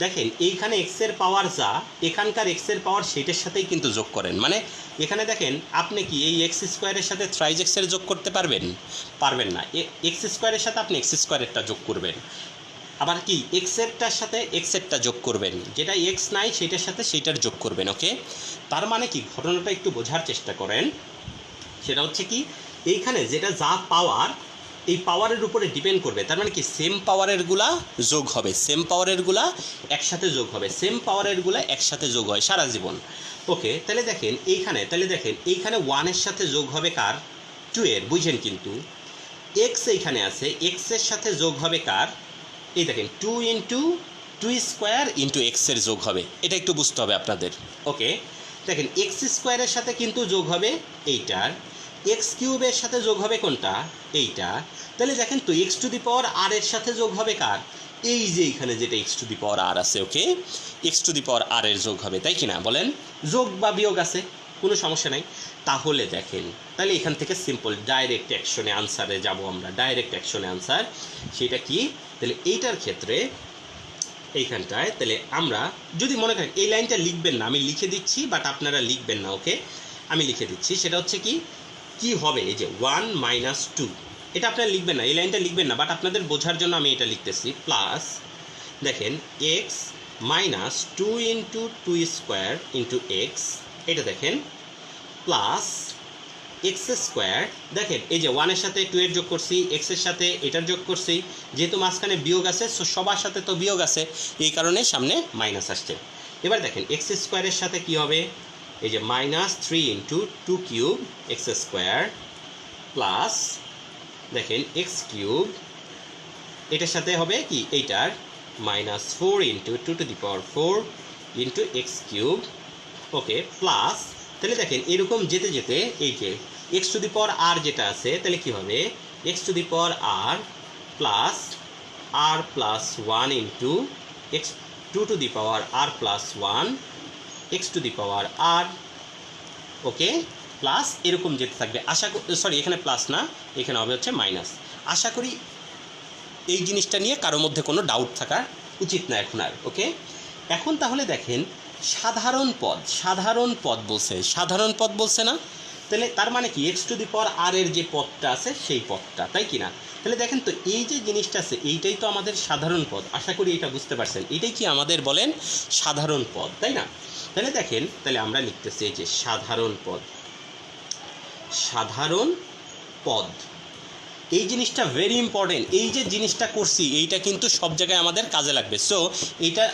দেখেন এইখানে এক্সের পাওয়ার যা, এখানকার এক্সের পাওয়ার সেইটার সাথেই কিন্তু যোগ করেন। মানে এখানে দেখেন আপনি কি এই এক্স স্কোয়ারের সাথে থ্রাইজ এক্সের যোগ করতে পারবেন না, এক্স স্কোয়ারের সাথে আপনি এক্স স্কোয়ারেরটা যোগ করবেন, আবার কি এক্সেরটার সাথে এক্সেরটা যোগ করবেন, যেটা এক্স নাই সেটার সাথে সেইটার যোগ করবেন। ওকে, তার মানে কি, ঘটনাটা একটু বোঝার চেষ্টা করেন। সেটা হচ্ছে কি, এইখানে যেটা যা পাওয়ার, এই পাওয়ারের উপরে ডিপেন্ড করবে, তার মানে কি সেম পাওয়ারেরগুলা যোগ হবে, সেম পাওয়ারেরগুলা একসাথে যোগ হবে, সেম পাওয়ারেরগুলা একসাথে যোগ হয় সারা জীবন। ওকে, তাহলে দেখেন এইখানে 1-এর সাথে যোগ হবে কার, 2-এর, বুঝেন কিন্তু এক্স এইখানে আছে, এক্সের সাথে যোগ হবে কার, এই দেখেন 2 ইন্টু 2 স্কোয়ার ইন্টু এক্সের যোগ হবে, এটা একটু বুঝতে হবে আপনাদের। ওকে, দেখেন এক্স স্কোয়ারের সাথে কিন্তু যোগ হবে এইটার, এক্স কিউবের সাথে যোগ হবে কোনটা, এইটা। তাহলে দেখেন তো এক্স টু দি পাওয়ার আর এর সাথে যোগ হবে কার, এই যে এইখানে যেটা এক্স টু দি পাওয়ার আর আছে। ওকে, এক্স টু দি পাওয়ার আর এর যোগ হবে, তাই কি না বলেন? যোগ বা বিয়োগ আছে, কোনো সমস্যা নাই। তাহলে দেখেন, তাহলে এখান থেকে সিম্পল ডাইরেক্ট অ্যাকশনে আনসারে যাব আমরা, ডাইরেক্ট অ্যাকশনে আনসার সেটা কি, তাহলে এইটার ক্ষেত্রে এইখানটায়, তাহলে আমরা যদি মনে করেন এই লাইনটা লিখবেন না, আমি লিখে দিচ্ছি, বাট আপনারা লিখবেন না। ওকে, আমি লিখে দিচ্ছি, সেটা হচ্ছে কি হবে, এই যে 1 মাইনাস 2, এটা আপনারা লিখবেন না, এই লাইনটা লিখবেন না, বাট আপনাদের বোঝার জন্য আমি এটা লিখতেছি। প্লাস দেখেন x minus 2 into 2 square into x, এটা দেখেন, প্লাস এক্স স্কোয়ার, দেখেন এই যে 1-এর সাথে 2-এর যোগ করছি, এক্সের সাথে এটার যোগ করছি, যেহেতু মাঝখানে বিয়োগ আছে সবার সাথে তো বিয়োগ আছে, এই কারণে সামনে মাইনাস আসছে। এবার দেখেন এক্স স্কোয়ারের সাথে কি হবে, এই যে minus 3 into 2 cube x square plus দেখেন এক্স কিউব, এটার সাথে হবে কি এইটার minus 4 into 2 to the power 4 into x cube okay plus, তাহলে দেখেন এরকম যেতে যেতে এই যে এক্স টু দি পাওয়ার আর যেটা আছে তাহলে কী হবে, x to the power r plus one into x to the power r plus one x to the power r, okay plus এরকম যেতে থাকবে। আশা সরি এখানে প্লাস না, এখানে হবে হচ্ছে মাইনাস। আশা করি এই জিনিসটা নিয়ে কারোর মধ্যে কোনো ডাউট থাকা উচিত না এখন আর। ওকে, এখন তাহলে দেখেন সাধারণ পদ বলছে না, তাহলে তার মানে কি এক্স টু দি পাওয়ার আর এর যে পদটা আছে সেই পদটা, তাই কি না? তাহলে দেখেন তো এই যে জিনিসটা আছে এইটাই তো আমাদের সাধারণ পদ। আশা করি এটা বুঝতে পারছেন, এটাই কি আমাদের বলেন সাধারণ পদ, তাই না? তাহলে দেখেন, তাহলে আমরা লিখতেছি এই যে সাধারণ পদ, এই জিনিসটা ভেরি ইম্পর্টেন্ট। এই যে জিনিসটা করছি এইটা কিন্তু সব জায়গায় আমাদের কাজে লাগবে। সো এইটা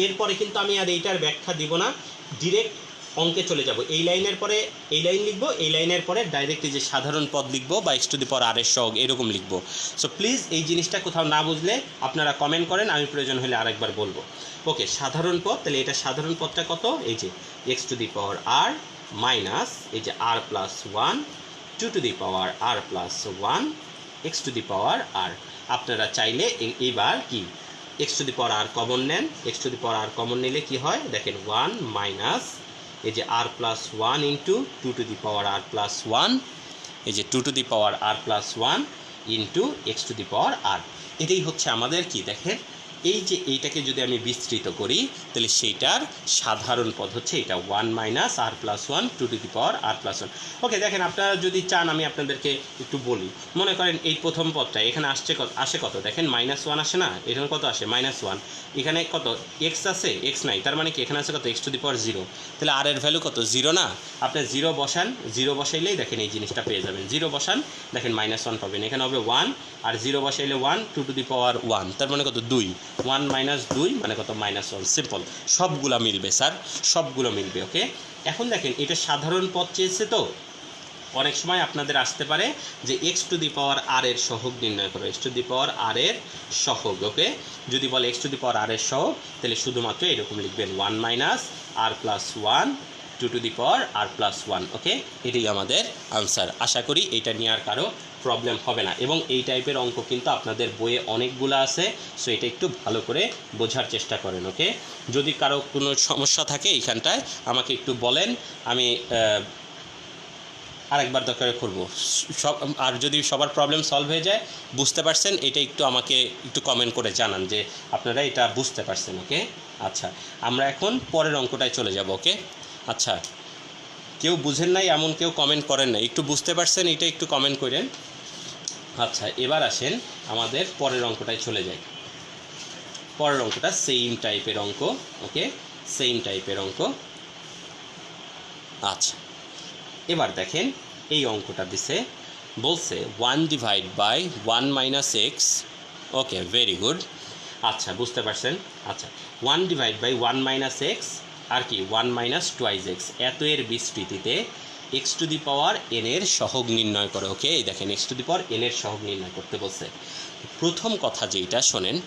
এরপরে কিন্তু আমি আর এইটার ব্যাখ্যা দিব না, ডিরেক্ট অঙ্কে চলে যাব। এই লাইনের পরে এই লাইন লিখবো, এই লাইনের পরে ডাইরেক্ট এই যে সাধারণ পদ লিখবো বা এক্স টু দি পাওয়ার আর এর সহগ এরকম লিখবো। সো প্লিজ এই জিনিসটা কোথাও না বুঝলে আপনারা কমেন্ট করেন, আমি প্রয়োজন হলে আরেকবার বলবো। ওকে, সাধারণ পদ, তাহলে এটা সাধারণ পদটা কত, এই যে x to the power r minus এই যে r plus one to the power r plus one x to the power r. আপনারা চাইলে এইবার কি x to the power r common নেন, x to the power r common নিলে কি হয় দেখেন, ওয়ান মাইনাস এই যে r plus one into two to the power r plus one, এই যে two to the power r plus one into x to the power r. এটাই হচ্ছে আমাদের কি দেখেন, এই যে এইটাকে যদি আমি বিস্তৃত করি তাহলে সেইটার সাধারণ পদ হচ্ছে এটা, one minus r plus one two to the power r plus one. Okay, দেখেন আপনারা যদি চান আমি আপনাদেরকে একটু বলি, মনে করেন এই প্রথম পদটা এখানে আসে কত দেখেন, মাইনাস ওয়ান আসে না, এখানে কত আসে মাইনাস ওয়ান, এখানে কত এক্স আছে, এক্স নাই, তার মানে কি এখানে আছে কত x to the power zero, তাহলে আর এর ভ্যালু কত জিরো না। আপনি জিরো বসান, জিরো বসাইলেই দেখেন এই জিনিসটা পেয়ে যাবেন, জিরো বসান দেখেন মাইনাস ওয়ান পাবেন, এখানে হবে ওয়ান আর জিরো বসাইলে one two to the power one, তার মানে কত দুই, ওয়ান মাইনাস দুই মানে কত মাইনাস ওয়ান। সিম্পল, সবগুলো মিলবে স্যার, সবগুলো মিলবে। ওকে, এখন দেখেন এটা সাধারণ পদ চেয়েছে, তো অনেক সময় আপনাদের আসতে পারে যে এক্স টু দি পাওয়ার আর এর সহগ নির্ণয় করো, এক্স টু দি পাওয়ার আর এর সহগ। ওকে, যদি বলে এক্স টু দি পাওয়ার আর এর সহগ তাহলে শুধুমাত্র এরকম লিখবেন, one minus r plus one two to the power r plus one. Okay, এটাই আমাদের আনসার। আশা করি এটা নিয়ে আর কারো প্রবলেম হবে না, এবং এই টাইপের অঙ্ক কিন্তু আপনাদের বইয়ে অনেকগুলো আছে। সো এটা একটু ভালো করে বোঝার চেষ্টা করেন। ওকে, যদি কারো কোনো সমস্যা থাকে এইখানটায় আমাকে একটু বলেন, আমি আরেকবার দরকার করবো সব। আর যদি সবার প্রবলেম সলভ হয়ে যায়, বুঝতে পারছেন, এটা একটু আমাকে একটু কমেন্ট করে জানান যে আপনারা এটা বুঝতে পারছেন। ওকে, আচ্ছা আমরা এখন পরের অঙ্কটায় চলে যাব। ওকে, আচ্ছা কেউ বুঝেন নাই এমন কেউ কমেন্ট করেন না, একটু বুঝতে পারছেন এটা একটু কমেন্ট করেন। আচ্ছা এবার আসেন আমাদের পরের অঙ্কটায় চলে যাই। পরের অঙ্কটা সেম টাইপের অঙ্ক। ওকে, সেম টাইপের অঙ্ক। আচ্ছা এবার দেখেন এই অঙ্কটা দিছে, বলছে 1 divide by 1 minus x. Okay, very good. আচ্ছা বুঝতে পারছেন। আচ্ছা 1 ডিভাইড বাই 1 মাইনাস এক্স আর কি 1 মাইনাস টুয়াইজ এক্স, এত এর বিস্তৃতিতে x to the power n এর সহগ নির্ণয় করে। ওকে, এই দেখেন x to the power n এর সহগ নির্ণয় করতে বলছে। প্রথম কথা যেটা শোনেন,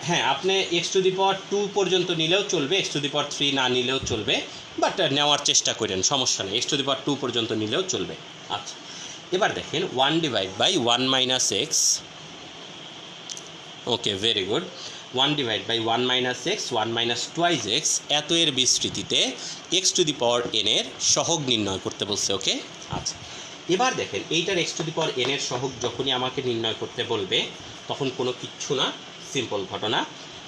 হ্যাঁ আপনি এক্স টু দি পাওয়ার 2 পর্যন্ত নিলেও চলবে, এক্স টু দি পাওয়ার 3 না নিলেও চলবে, বাট নেওয়ার চেষ্টা করেন, সমস্যা নেই, এক্স টু দি পাওয়ার 2 পর্যন্ত নিলেও চলবে। আচ্ছা এবার দেখেন 1 divide by 1 minus x. Okay, very good. 1 divide by 1 minus x 1 minus twice x, এত এর বিস্তৃতিতে x to the power n এর সহগ নির্ণয় করতে বলছে। ওকে, আচ্ছা এবার দেখেন এইটার x to the power n এর সহগ যখনই আমাকে নির্ণয় করতে বলবে তখন কোনো কিচ্ছু না, সিম্পল ঘটনা,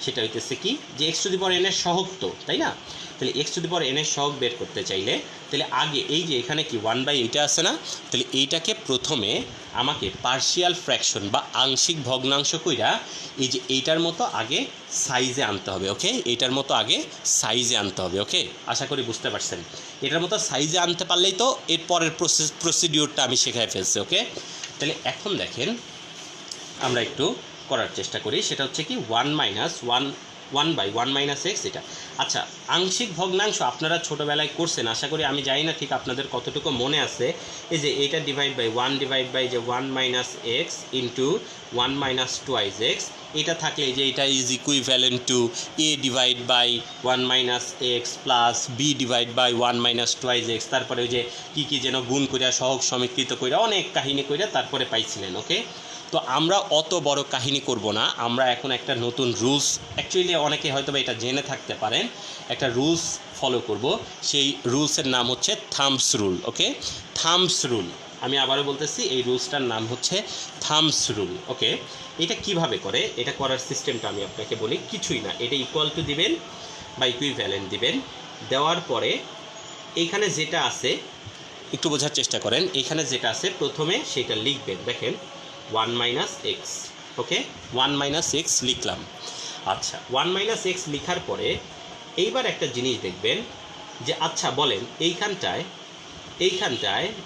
সেটা হইতেছে কি যে x to the power n এর সহগ তো, তাই না? তাহলে x to the power n এর সহগ বের করতে চাইলে তাহলে আগে এই যে এখানে কি 1 বাই এইটা আছে না, তাহলে এইটাকে প্রথমে আমাকে পার্শিয়াল ফ্র্যাকশন বা আংশিক ভগ্নাংশ কইরা এই যে এইটার মতো আগে সাইজে আনতে হবে। ওকে, এইটার মতো আগে সাইজে আনতে হবে। ওকে, আশা করি বুঝতে পারছেন। এটার মতো সাইজে আনতে পারলেই তো এর পরের প্রসিডিওরটা আমি শেখায় ফেলছি। ওকে, তাহলে এখন দেখেন আমরা একটু করার চেষ্টা করি, সেটা হচ্ছে কি 1 মাইনাস 1 1/1 মাইনাস এক্স এটা। আচ্ছা, আংশিক ভগ্নাংশ আপনারা ছোটোবেলায় করছেন, আশা করি, আমি জানি না ঠিক আপনাদের কতটুকু মনে আছে। এই যে এটা ডিভাইড বাই 1 ডিভাইড বাই যে 1 minus x into 1 minus twice x, এটা থাকলে যে এটা is equivalent to a divide by 1 minus x plus B divide by 1 minus twice x, তারপরে ওই যে কী যেন গুণ করিয়া সহগ সমীকৃত করিয়া অনেক কাহিনী করিয়া তারপরে পাইছিলেন। ওকে, তো আমরা অত বড় কাহিনী করব না, আমরা এখন একটা নতুন রুলস, অ্যাকচুয়ালি অনেকে হয়তো বা এটা জেনে থাকতে পারেন, একটা রুলস ফলো করব। সেই রুলসের নাম হচ্ছে থাম্বস রুল। ওকে, থাম্বস রুল, আমি আবারও বলতেছি, এই রুলসটার নাম হচ্ছে থাম্বস রুল। ওকে, এটা কিভাবে করে, এটা করার সিস্টেমটা আমি আপনাকে বলি। কিছুই না, এটা ইকুয়াল টু দিবেন বা ইকুইভ্যালেন্ট দিবেন, দেওয়ার পরে এইখানে যেটা আছে একটু বোঝার চেষ্টা করেন, এইখানে যেটা আছে প্রথমে সেটা লিখবেন। দেখেন 1 মাইনাস এক্স, ওকে, 1 মাইনাস এক্স লিখলাম। আচ্ছা, 1 মাইনাস এক্স লিখার পরে এইবার একটা জিনিস দেখবেন যে আচ্ছা বলেন এইখানটায়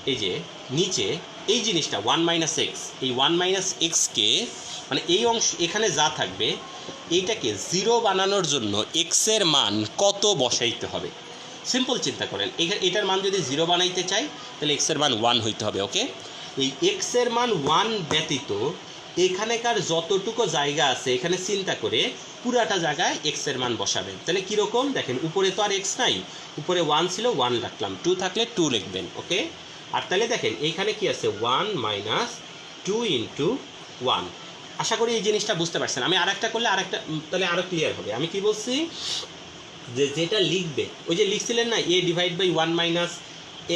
এই যে নিচে এই জিনিসটা 1 মাইনাস এক্স, এই 1 মাইনাস এক্সকে মানে এই অংশ এখানে যা থাকবে এইটাকে 0 বানানোর জন্য এক্সের মান কত বসাইতে হবে? সিম্পল চিন্তা করেন, এটার মান যদি 0 বানাইতে চাই তাহলে এক্সের মান 1 হইতে হবে। ওকে, এই এক্সের মান 1 ব্যতীত এখানেকার যতটুকু জায়গা আছে এখানে চিন্তা করে পুরাটা জায়গায় এক্সের মান বসাবেন। তাহলে কীরকম দেখেন, উপরে তো আর এক্স নাই, উপরে 1 ছিল 1 রাখলাম, 2 থাকলে 2 লিখবেন। ওকে, আর তাহলে দেখেন এইখানে কি আছে 1 মাইনাস 2 ইন্টু 1। আশা করি এই জিনিসটা বুঝতে পারছেন। আমি আরেকটা করলে আরেকটা তাহলে আরও ক্লিয়ার হবে। আমি কি বলছি যে যেটা লিখবে ওই যে লিখছিলেন না A divide by 1 minus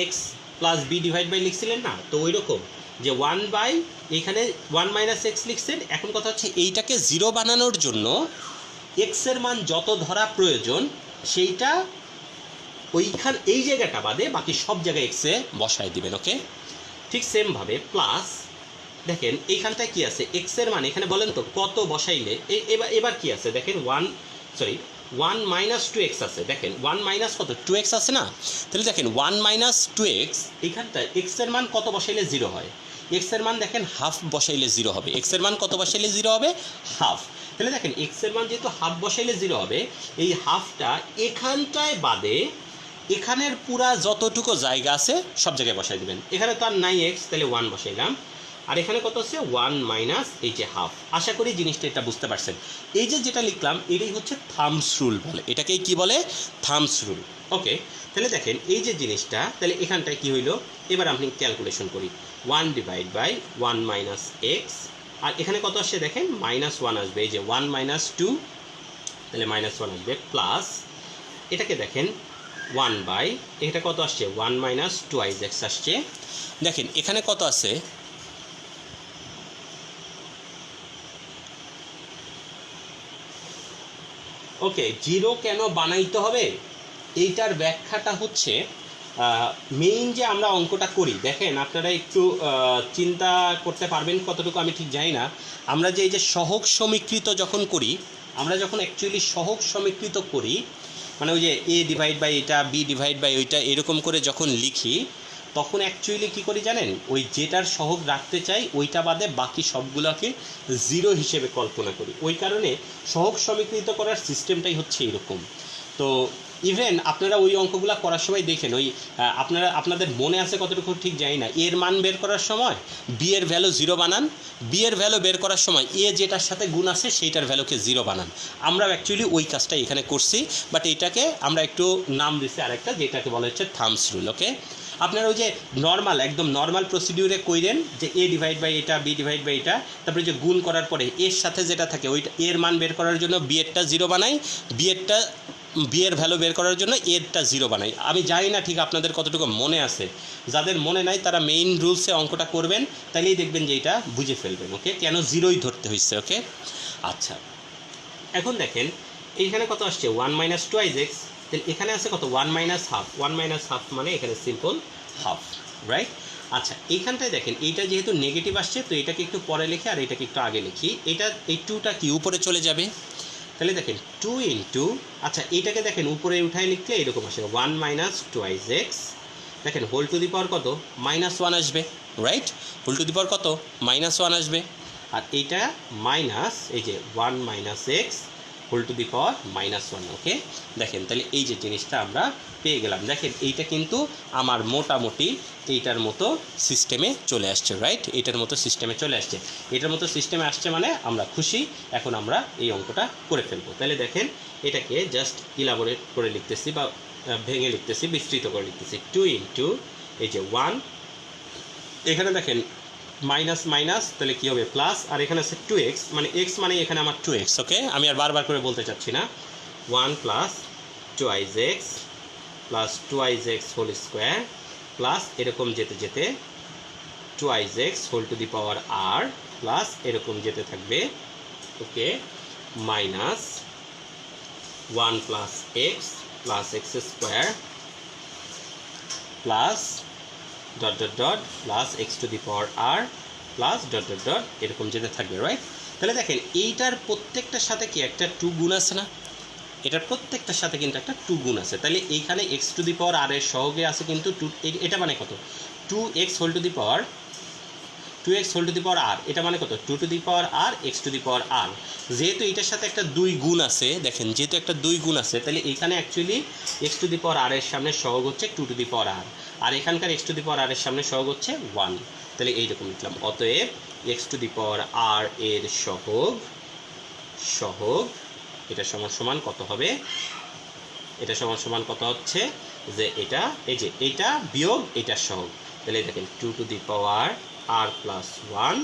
x plus B divide by লিখছিলেন না, তো ওই রকম যে 1 বাই এখানে 1 মাইনাস এক্স লিখছেন। এখন কথা হচ্ছে এইটাকে 0 বানানোর জন্য এক্সের মান যত ধরা প্রয়োজন সেইটা ওইখান এই জায়গাটা বাদে বাকি সব জায়গায় এক্সে বসায় দিবেন। ওকে, ঠিক সেমভাবে প্লাস দেখেন এইখানটায় কি আছে এক্সের মান, এখানে বলেন তো কত বসাইলে এবার কি আছে দেখেন 1 মাইনাস 2x আছে। দেখেন 1 মাইনাস কত 2x আছে না, তাহলে দেখেন 1 মাইনাস 2x এইখানটায় এক্সের মান কত বসাইলে 0 হয়? এক্সের মান দেখেন হাফ বসাইলে 0 হবে। এক্সের মান কত বসাইলে 0 হবে? হাফ। তাহলে দেখেন এক্সের মান যেহেতু হাফ বসাইলে 0 হবে, এই হাফটা এখানটায় বাদে এখানের পুরা যতটুকু জায়গা আছে সব জায়গায় বসাই দেবেন। এখানে তো আর নাই এক্স, তাহলে 1 বসাইলাম, আর এখানে কত হচ্ছে 1 মাইনাস এই যে হাফ। আশা করি জিনিসটা এটা বুঝতে পারছেন। এই যে যেটা লিখলাম এটাই হচ্ছে থাম্বস রুল বলে, এটাকেই কি বলে? Thumbs rule. ওকে, তাহলে দেখেন এই যে জিনিসটা, তাহলে এখানটায় কি হইলো, এবার আপনি ক্যালকুলেশন করি 1 ডিভাইড বাই 1 মাইনাস এক্স, আর এখানে কত আসছে দেখেন -1 আসবে, এই যে 1 মাইনাস 2, তাহলে -1 আসবে, প্লাস এটাকে দেখেন 1 বাই এটা কত আসছে 1 মাইনাস টুয়াইজ এক্স আসছে। দেখেন এখানে কত আছে, ওকে, 0 কেন বানাইতে হবে এইটার ব্যাখ্যাটা হচ্ছে মেইন যে আমরা অঙ্কটা করি, দেখেন আপনারা একটু চিন্তা করতে পারবেন কতটুকু আমি ঠিক জানি না। আমরা যে এই যে সহগ সমীকৃত যখন করি, আমরা যখন অ্যাকচুয়ালি সহগ সমীকৃত করি মানে ওই যে এ ডিভাইড বাই এটা বি ডিভাইড বাই ওইটা এরকম করে যখন লিখি, তখন অ্যাকচুয়ালি কী করি জানেন, ওই যেটার সহগ রাখতে চাই ওইটা বাদে বাকি সবগুলোকে 0 হিসেবে কল্পনা করি। ওই কারণে সহগ সমীকৃত করার সিস্টেমটাই হচ্ছে এরকম। তো ইভেন আপনারা ওই অঙ্কগুলো করার সময় দেখেন, ওই আপনাদের মনে আছে কতটুকু ঠিক জানি না, এর মান বের করার সময় বি এর ভ্যালু 0 বানান, বি এর ভ্যালু বের করার সময় এ যেটার সাথে গুণ আছে সেইটার ভ্যালুকে 0 বানান। আমরা অ্যাকচুয়ালি ওই কাজটা এখানে করছি, বাট এটাকে আমরা একটু নাম দিচ্ছি আরেকটা, যেটাকে বলা হচ্ছে থাম্বস রুল। ওকে, আপনারা ওই যে নর্মাল একদম নর্মাল প্রসিডিউরে কইরেন যে এ ডিভাইড বাই এটা বি ডিভাইড বাই এটা, তারপরে যে গুণ করার পরে এর সাথে যেটা থাকে ওইটা এর মান বের করার জন্য বি এরটা 0 বানাই, বি এর ভ্যালু বের করার জন্য এরটা 0 বানাই। আমি জানি না ঠিক আপনাদের কতটুকু মনে আছে, যাদের মনে নাই তারা মেইন রুলসে অঙ্কটা করবেন, তাইলেই দেখবেন যে এটা বুঝে ফেলবেন। ওকে, কেন 0ই ধরতে হয়েছে। ওকে, আচ্ছা এখন দেখেন এইখানে কত আসছে 1 মাইনাস টুয়াইজ এক্স, তাহলে এখানে আছে কত 1 মাইনাস হাফ, 1 মাইনাস হাফ মানে এখানে সিম্পল হাফ, রাইট? আচ্ছা এইখানটায় দেখেন এইটা যেহেতু নেগেটিভ আসছে, তো এটাকে একটু পরে লিখি আর এটাকে একটু আগে লিখি। এটা এই 2টা কি উপরে চলে যাবে, তাহলে দেখেন 2 ইন্টু, আচ্ছা এইটাকে দেখেন উপরে উঠায় লিখলে এরকম আসে 1 মাইনাস টুয়াইজ এক্স, দেখেন হোল টু দি পাওয়ার কত -1 আসবে, right? Whole to the power কত -1 আসবে, আর এইটা মাইনাস এই যে 1 minus x whole to the power -1। Okay, দেখেন তাহলে এই যে জিনিসটা আমরা পেয়ে গেলাম। দেখেন এইটা কিন্তু আমার মোটামুটি এইটার মতো সিস্টেমে চলে আসছে, রাইট? এইটার মতো সিস্টেমে চলে আসছে। এটার মতো সিস্টেমে আসছে মানে আমরা খুশি। এখন আমরা এই অঙ্কটা করে ফেলবো। তাহলে দেখেন এটাকে জাস্ট ইলাবোরেট করে লিখতেছি বা ভেঙে লিখতেছি, বিস্তৃত করে লিখতেছি। 2 ইন্টু এই যে 1, এখানে দেখেন মাইনাস মাইনাস, তাহলে কী হবে প্লাস, আর এখানে আছে 2x, মানে x মানে এখানে আমার 2x। ওকে, আমি আর বারবার করে বলতে চাচ্ছি না। 1 plus 2x plus 2x whole square plus এরকম যেতে যেতে 2x whole to the power r plus এরকম যেতে থাকবে। Okay, minus 1 plus x plus x square plus dot dot dot plus x to the power r plus dot dot dot এরকম যেতে থাকবে, রাইট? তাহলে দেখেন এইটার প্রত্যেকটার সাথে কি একটা 2 গুণ আছে না? এটার প্রত্যেকটার সাথে কিন্তু একটা 2 গুণ আছে। তাহলে এইখানে x to the power r এর সহগে আছে কিন্তু 2, এটা মানে কত? 2x whole to the power 2x whole to the power r, এটা মানে কত? 2 to the power r x to the power r। যেহেতু এটার সাথে একটা 2 গুণ আছে, দেখেন যেহেতু একটা 2 গুণ আছে, তাহলে এখানে actually x to the power r এর সামনে সহগ হচ্ছে 2 টু দি পাওয়ার r, আর এখানকার x to the power r এর সামনে সহগ হচ্ছে 1। তাহলে এইরকম লিখলাম, অতএব x to the power r এর সহগ এটা সমান সমান কত হবে? এটা সমান সমান কত হচ্ছে যে এটা এই যে এটা বিয়োগ এটার সহগ। তাহলে দেখেন 2 to the power r plus 1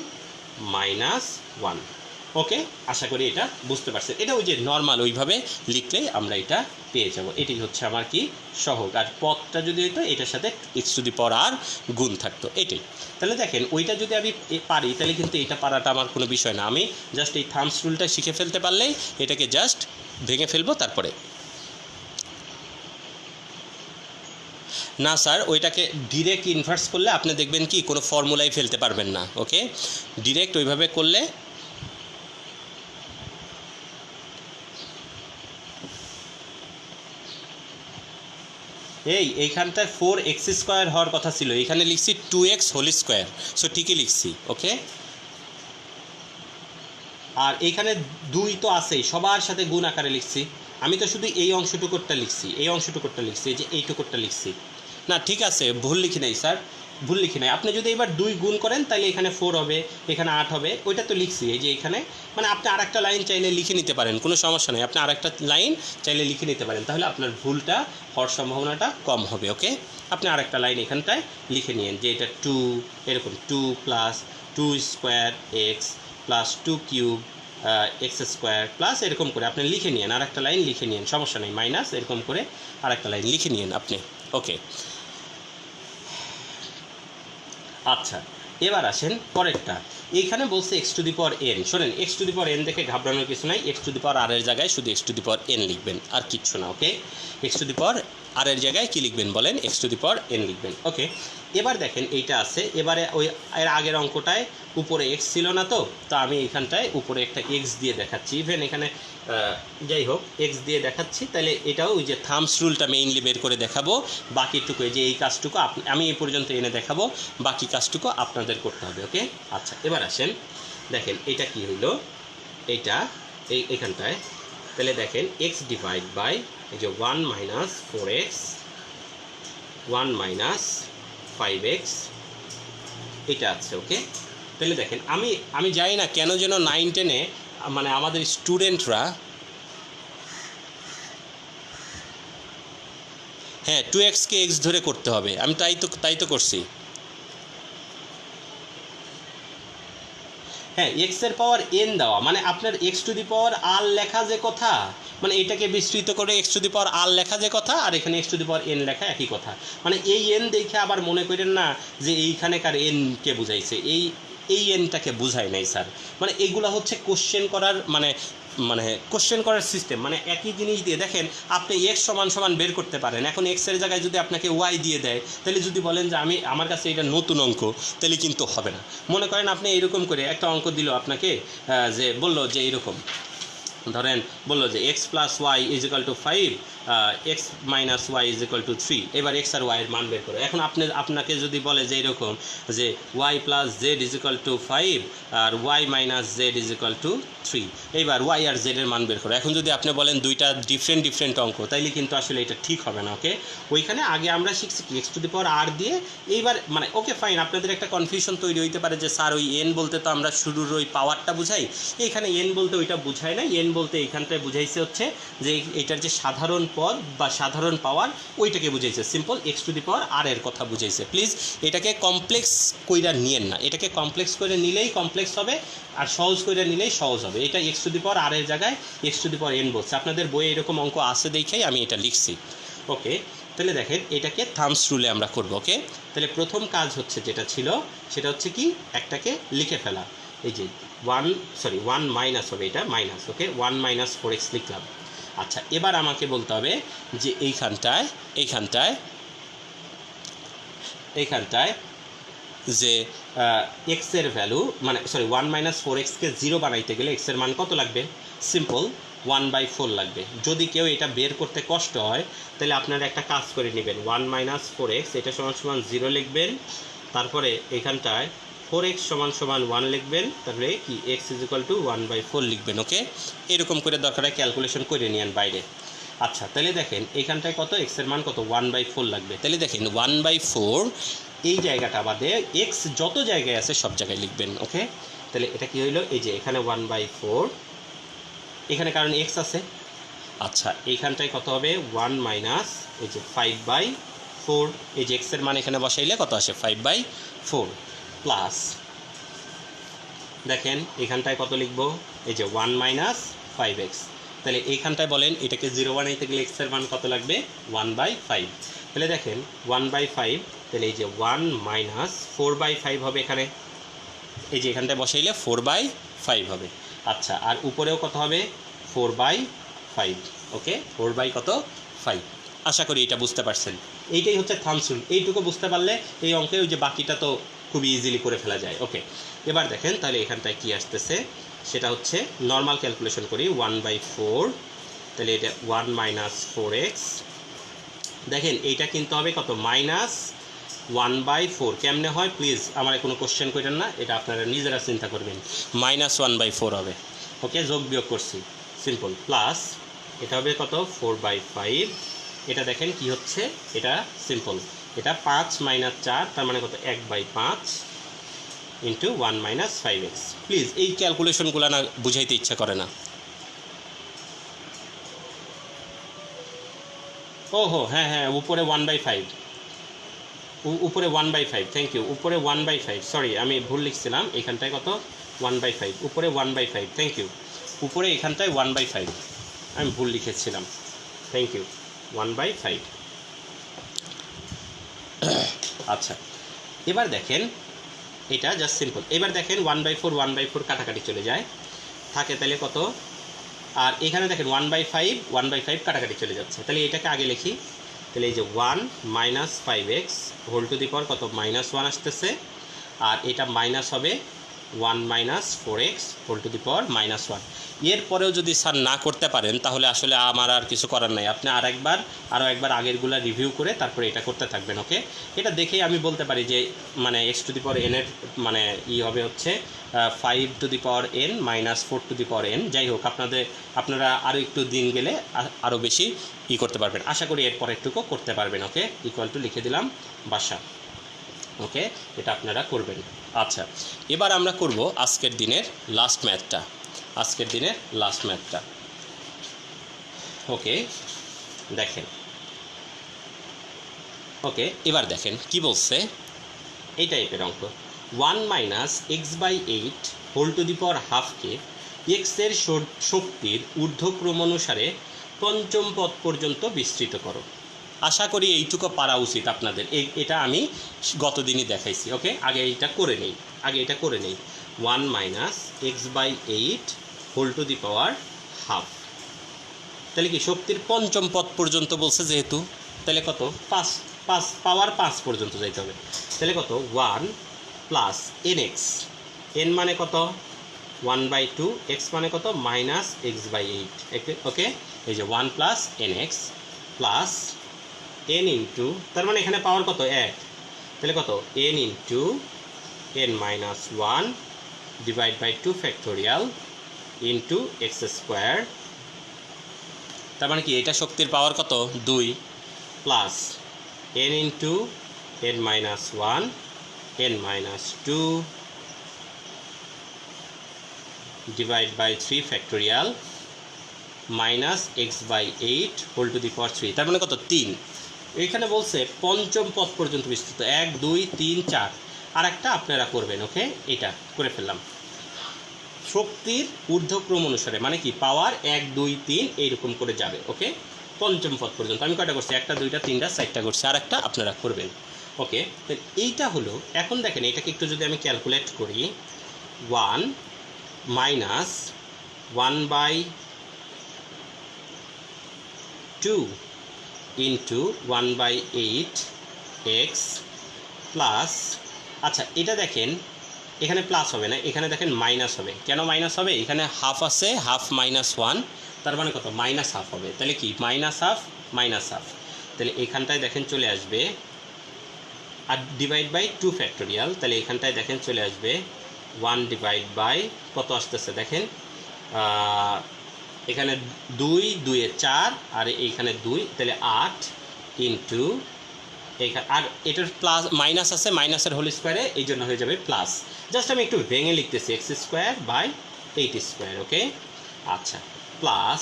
minus 1। ওকে, আশা করি এটা বুঝতে পারছেন। এটা ওই যে নর্মাল ওইভাবে লিখলেই আমরা এটা পেয়ে যাব। এটি হচ্ছে আমার কি সহগ, আর পদটা যদি হইতো এটার সাথে x to the power r গুণ থাকতো, এটাই। তাহলে দেখেন ওইটা যদি আমি পারি তাহলে কিন্তু এটা পারাটা আমার কোনো বিষয় না। আমি জাস্ট এই থাম্বস রুলটা শিখে ফেলতে পারলেই এটাকে জাস্ট ভেঙে ফেলবো। তারপরে না স্যার, ওইটাকে ডিরেক্ট ইনভার্স করলে আপনি দেখবেন কি কোনো ফর্মুলাই ফেলতে পারবেন না। ওকে, ডিরেক্ট ওইভাবে করলে এইখানটায় 4x স্কোয়ার হওয়ার কথা ছিল, এখানে লিখছি 2x হোল স্কোয়ার। সো ঠিকই লিখছি। ওকে, আর এইখানে 2 তো আছেই, সবার সাথে গুণ আকারে লিখছি। আমি তো শুধু এই অংশটুকুরটা লিখছি, এই যে এইটুকুরটা লিখছি। না ঠিক আছে, ভুল লিখি নাই স্যার, ভুল লিখি নাই। আপনি যদি এবার 2 গুণ করেন তাহলে এখানে 4 হবে, এখানে 8 হবে, ওইটা তো লিখছি। এই যে এখানে মানে আপনি আরেকটা লাইন চাইলে লিখে নিতে পারেন, কোনো সমস্যা নেই। আপনি আরেকটা লাইন চাইলে লিখে নিতে পারেন, তাহলে আপনার ভুলটা হওয়ার সম্ভাবনাটা কম হবে। ওকে, আপনি আরেকটা লাইন এখানটায় লিখে নিন যে এটা 2, এরকম 2 plus 2 square x plus 2 cube x square plus এরকম করে আপনি লিখে নিন, আর একটা লাইন লিখে নিন, সমস্যা নেই। মাইনাস এরকম করে আর একটা লাইন লিখে নিন আপনি। ওকে, আচ্ছা এবার আসেন পরেরটা। এইখানে বলছে x to the power n. শোনেন, x to the power n দেখে ঘাবড়ানোর কিছু নাই। এক্স টু দি পাওয়ার আর এর জায়গায় শুধু x to the power N লিখবেন, আর কিচ্ছু না। ওকে, এক্স টু দি পাওয়ার আর এর জায়গায় কী লিখবেন বলেন? X to the power N লিখবেন। ওকে, এবার দেখেন এইটা আছে। এবারে ওই এর আগের অঙ্কটায় উপরে এক্স ছিল না, তো আমি এইখানটায় উপরে একটা এক্স দিয়ে দেখাচ্ছি। ইভেন এখানে যাই হোক এক্স দিয়ে দেখাচ্ছি। তাহলে এটাও ওই যে থাম্বস রুলটা মেইনলি বের করে দেখাবো। বাকিটুকু এই যে এই কাজটুকু আমি এই পর্যন্ত এনে দেখাবো, বাকি কাজটুকু আপনাদের করতে হবে। ওকে, আচ্ছা এবার আসেন দেখেন এটা কি হইল, এইটা এইখানটায়। তাহলে দেখেন এক্স ডিভাইড বাই এই যে 1 মাইনাস 4x 1 মাইনাস 5x এটা আছে। ওকে, তাহলে দেখেন আমি জানি না কেন যেন 9-10-এ মানে আমাদের স্টুডেন্টরা হ্যাঁ 2xকে x ধরে করতে হবে, আমি তাই তো করছি। হ্যাঁ, এক্সের পাওয়ার এন দেওয়া মানে আপনার এক্স টু দি পাওয়ার আর লেখা যে কথা, মানে এটাকে বিস্তৃত করে এক্স টু দি পাওয়ার আর লেখা যে কথা, আর এখানে x to the power N লেখা একই কথা। মানে এই এন দেখে আবার মনে করেন না যে এইখানেকার এনকে বুঝাইছে, এই এনটাকে বুঝায় নাই স্যার। মানে এইগুলা হচ্ছে কোশ্চেন করার কোশ্চেন করার সিস্টেম। মানে একই জিনিস দিয়ে দেখেন আপনি এক্স সমান সমান বের করতে পারেন। এখন এক্সের জায়গায় যদি আপনাকে ওয়াই দিয়ে দেয়, তাহলে যদি বলেন যে আমার কাছে এটা নতুন অঙ্ক, তাহলে কিন্তু হবে না। মনে করেন আপনি এরকম করে একটা অঙ্ক দিল আপনাকে, যে বললো যে এরকম ধরেন বললো যে x plus y is equal to 5 x minus y is equal to 3। এবার এক্স আর ওয়াইয়ের মান বের করো। এখন আপনাকে যদি বলে যে এরকম যে y plus z is equal to 5 আর y minus z is equal to 3, এইবার ওয়াই আর জেডের মান বের করো। এখন যদি আপনি বলেন দুইটা ডিফারেন্ট অঙ্ক, তাইলে কিন্তু আসলে এটা ঠিক হবে না। ওকে, ওইখানে আগে আমরা শিখছি কি এক্স টু দি পাওয়ার আর দিয়ে, এইবার মানে ওকে ফাইন, আপনাদের একটা কনফিউশন তৈরি হইতে পারে যে স্যার ওই এন বলতে তো আমরা শুরুর ওই পাওয়ারটা বুঝাই, এইখানে এন বলতে ওইটা বুঝায় না। এন বলতে এইখানটায় বুঝাইছে হচ্ছে যে এটার যে সাধারণ পদ বা সাধারণ পাওয়ার ওইটাকে বুঝাইছে, simple x to the power আর এর কথা বুঝাইছে। প্লিজ এটাকে কমপ্লেক্স কইরা নিয়েন না, এটাকে কমপ্লেক্স করে নিলেই কমপ্লেক্স হবে আর সহজ করে নিলেই সহজ হবে। এটা এক্স টু দি পাওয়ার আর এর জায়গায় x to the power N বলছে, আপনাদের বইয়ে এরকম অঙ্ক আছে দেখেই আমি এটা লিখছি। ওকে, তাহলে দেখেন এটাকে থামস রুলে আমরা করব। ওকে, তাহলে প্রথম কাজ হচ্ছে যেটা ছিল সেটা হচ্ছে কি একটাকে লিখে ফেলা। এই যে 1 মাইনাস হবে, এটা মাইনাস। ওকে, 1 মাইনাস 4x লিখলাম। আচ্ছা, এবার আমাকে বলতে হবে যে এইখানটায় যে এক্সের ভ্যালু মানে 1 মাইনাস 4xকে 0 বানাইতে গেলে এক্সের মান কত লাগবে? সিম্পল 1/4 লাগবে। যদি কেউ এটা বের করতে কষ্ট হয় তাহলে আপনারা একটা কাজ করে নেবেন, 1 মাইনাস 4x এটা সমান সমান 0 লিখবেন, তারপরে এখানটায় 4x সমান সমান 1 লিখবেন, তারপরে কি x ইজ ইকুয়াল টু 1/4 লিখবেন। ওকে, এরকম করে দরকার হয় ক্যালকুলেশন করে নিয়েন বাইরে। আচ্ছা, তাহলে দেখেন এখানটায় কত এক্সের মান কত 1/4 লাগবে। তাহলে দেখেন 1/4 এই জায়গাটা বাদে এক্স যত জায়গায় আছে সব জায়গায় লিখবেন। ওকে, তাহলে এটা কি হইলো, এই যে এখানে 1/4, এখানে কারণ এক্স আছে। আচ্ছা, এইখানটায় কত হবে 1 মাইনাস এই যে 5/4, এই যে এক্সের মান এখানে বসাইলে কত আসে 5/4 প্লাস দেখেন এখানটায় কত লিখবো, এই যে 1 মাইনাস 5x। তাহলে এইখানটায় বলেন এটাকে 0 বানাইতে গেলে এক্সের মান কত লাগবে 1/5। তাহলে দেখেন 1/5, তাহলে এই যে 1 মাইনাস 4/5 হবে এখানে, এই যে এখানটায় বসাইলে 4/5 হবে। আচ্ছা, আর উপরেও কত হবে 4/5। ওকে, 4/5। আশা করি এটা বুঝতে পারছেন। এইটাই হচ্ছে থাম্বস রুল, এইটুকু বুঝতে পারলে এই অঙ্কে ওই যে বাকিটা তো খুবই ইজিলি করে ফেলা যায়। ওকে, এবার দেখেন তাহলে এখানটায় কি আসতেছে সেটা হচ্ছে নর্মাল ক্যালকুলেশন করি 1/4, তাহলে এটা 1 মাইনাস 4x। দেখেন এইটা কিন্তু হবে কত মাইনাস 1/4। কেমনে হয় প্লিজ আমার কোনো কোশ্চেন করেন না, এটা আপনারা নিজেরা চিন্তা করবেন। মাইনাস 1/4 হবে। ওকে, যোগ বিয়োগ করছি সিম্পল, প্লাস এটা হবে কত 4/5। এটা দেখেন কি হচ্ছে, এটা সিম্পল, এটা 5 মাইনাস 4 তার মানে কত 1/5 ইন্টু 1 মাইনাস 5x। প্লিজ এই ক্যালকুলেশনগুলো না বুঝাইতে ইচ্ছা করে না। ওহো হ্যাঁ হ্যাঁ, উপরে 1/5, উপরে 1/5, থ্যাংক ইউ, উপরে 1/5, সরি আমি ভুল লিখছিলাম, এখানটায় কত 1/5, উপরে 1/5, থ্যাংক ইউ, উপরে এখানটায় 1/5 আমি ভুল লিখেছিলাম, থ্যাংক ইউ, 1/5। আচ্ছা, এবার দেখেন এটা জাস্ট সিম্পল। এবার দেখেন 1/4 কাটাকাটি চলে যায়, থাকে তাহলে কত, আর এখানে দেখেন 1/5 কাটাকাটি চলে যাচ্ছে। তাহলে এটাকে আগে লিখি, তাহলে এই যে 1 minus 5x whole to the power কত -1 আসতেছে, আর এটা মাইনাস হবে 1 minus 4x whole to the power -1। এরপরেও যদি স্যার না করতে পারেন তাহলে আসলে আমার আর কিছু করার নাই, আপনি আরও একবার আগেরগুলো রিভিউ করে তারপরে এটা করতে থাকবেন। ওকে, এটা দেখেই আমি বলতে পারি যে মানে x to the power n এর মানে হবে হচ্ছে 5 two the power n minus 4 two the power n। যাই হোক, আপনারা আরও একটু দিন গেলে আরও বেশি করতে পারবেন, আশা করি এরপর একটুকু করতে পারবেন। ওকে, ইকুয়াল টু লিখে দিলাম বাসা। ওকে, এটা আপনারা করবেন। আচ্ছা, এবার আমরা করব আজকের দিনের লাস্ট ম্যাথটা। ওকে, দেখেন, ওকে এবার দেখেন কি বলছে, এই টাইপের অঙ্ক 1 minus x/8 whole to the power হাফকে এক্সের শক্তির ঊর্ধ্বক্রম অনুসারে পঞ্চম পদ পর্যন্ত বিস্তৃত করো। আশা করি এইটুকু পারা উচিত আপনাদের, এটা আমি গতদিনই দেখাইছি। ওকে, আগে এটা করে নেই 1 minus x/8 whole to the power half, তাহলে কি শক্তির পঞ্চম পদ পর্যন্ত বলছে যেহেতু, তাহলে কত 5 পাওয়ার 5 পর্যন্ত যাইতে হবে। তাহলে কত 1 প্লাস nx, n মানে কত 1/2, x মানে কত মাইনাস x/8। ওকে, এই যে 1 plus nx plus n into, তার মানে এখানে পাওয়ার কত 1, তাহলে কত n into n minus 1 divide by 2 factorial into x square, তার মানে কি এটা শক্তির পাওয়ার কত 2 plus n into n minus 1 n minus 2 divide by 3 factorial minus x by 8 whole to the power 3, তার মানে কত 3। এখানে বলছে পঞ্চম পদ পর্যন্ত বিস্তৃত 1 2 3 4, আর একটা আপনারা করবেন। ওকে, এটা করে ফেললাম শক্তির ঊর্ধ্বক্রম অনুসারে, মানে কি পাওয়ার 1 2 3 এইরকম করে যাবে। ওকে, পঞ্চম পদ পর্যন্ত আমি কয়টা করছি 1টা 2টা 3টা 4টা করছি, আর একটা আপনারা করবেন। ওকে, তো এইটা হলো। এখন দেখেন এটাকে একটু যদি আমি ক্যালকুলেট করি, 1 মাইনাস 1/2 ইন্টু 1/8 এক্স প্লাস, আচ্ছা এটা দেখেন এখানে প্লাস হবে না, এখানে দেখেন মাইনাস হবে। কেন মাইনাস হবে? এখানে হাফ আছে, হাফ মাইনাস 1, তার মানে কত মাইনাস হাফ হবে। তাহলে কি মাইনাস হাফ মাইনাস হাফ, তাহলে এখানটায় দেখেন চলে আসবে, আর ডিভাইড বাই 2 ফ্যাক্টোরিয়াল, তাহলে এখানটায় দেখেন চলে আসবে 1 ডিভাইড বাই কত আসতেছে দেখেন, এখানে 2 2 এ 4 আর এইখানে 2, তাহলে 8 ইন্টু এইখানে, আর এটার প্লাস মাইনাস আছে, মাইনাসের হোল স্কোয়ারে, এই জন্য হয়ে যাবে প্লাস। জাস্ট আমি একটু ভেঙে লিখতেছি এক্স স্কোয়ার বাই 8 স্কোয়ার। ওকে, আচ্ছা প্লাস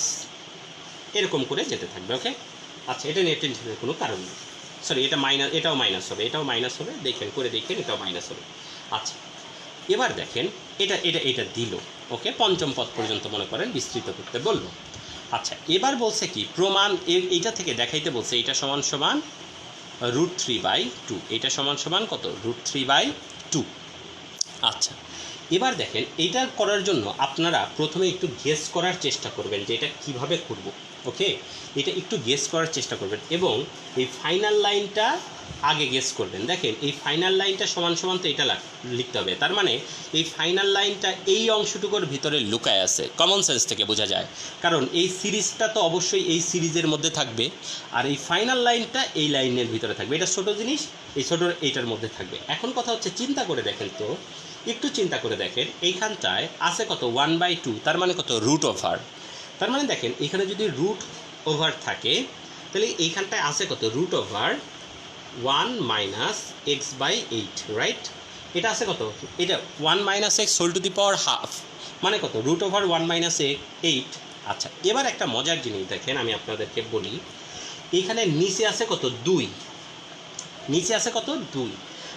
এরকম করে যেতে থাকবে। ওকে, আচ্ছা এটা নিয়ে টেনশনের কোনো কারণ নেই। সরি, এটা মাইনাস, এটাও মাইনাস হবে, এটাও মাইনাস হবে, দেখেন করে দেখেন এটাও মাইনাস হবে। আচ্ছা এবার দেখেন এটা এটা এটা দিল। ওকে, পঞ্চম পদ পর্যন্ত মনে করেন বিস্তৃত করতে বলল। আচ্ছা এবার বলছে কি প্রমাণ, এইটা থেকে দেখাইতে বলছে এটা সমান সমান √3/2, এটা সমান সমান কত √3/2। আচ্ছা এবার দেখেন এইটা করার জন্য আপনারা প্রথমে একটু গেস করার চেষ্টা করবেন যে এটা কিভাবে করব। ওকে, এটা একটু গেস করার চেষ্টা করবেন এবং এই ফাইনাল লাইনটা আগে গেস করবেন। দেখেন এই ফাইনাল লাইনটা সমান সমান তো এটা লিখতে হবে, তার মানে এই ফাইনাল লাইনটা এই অংশটুকুর ভিতরে লুকায় আছে, কমন সেন্স থেকে বোঝা যায়, কারণ এই সিরিজটা তো অবশ্যই এই সিরিজের মধ্যে থাকবে, আর এই ফাইনাল লাইনটা এই লাইনের ভিতরে থাকবে। এটা ছোট জিনিস, এই ছোট এইটার মধ্যে থাকবে। এখন কথা হচ্ছে চিন্তা করে দেখেন তো, একটু চিন্তা করে দেখেন এইখানটায় আছে কত 1/2, তার মানে কত √ওভার, তার মানে দেখেন এখানে যদি √ওভার থাকে তাহলে এইখানটায় আছে কত √ওভার 1 মাইনাস x/8, রাইট? এটা আছে কত, এটা 1 minus x whole to the power half, মানে কত √ওভার 1 মাইনাস 8। আচ্ছা এবার একটা মজার জিনিস দেখেন, আমি আপনাদেরকে বলি, এইখানে নিচে আছে কত 2, নিচে আছে কত 2।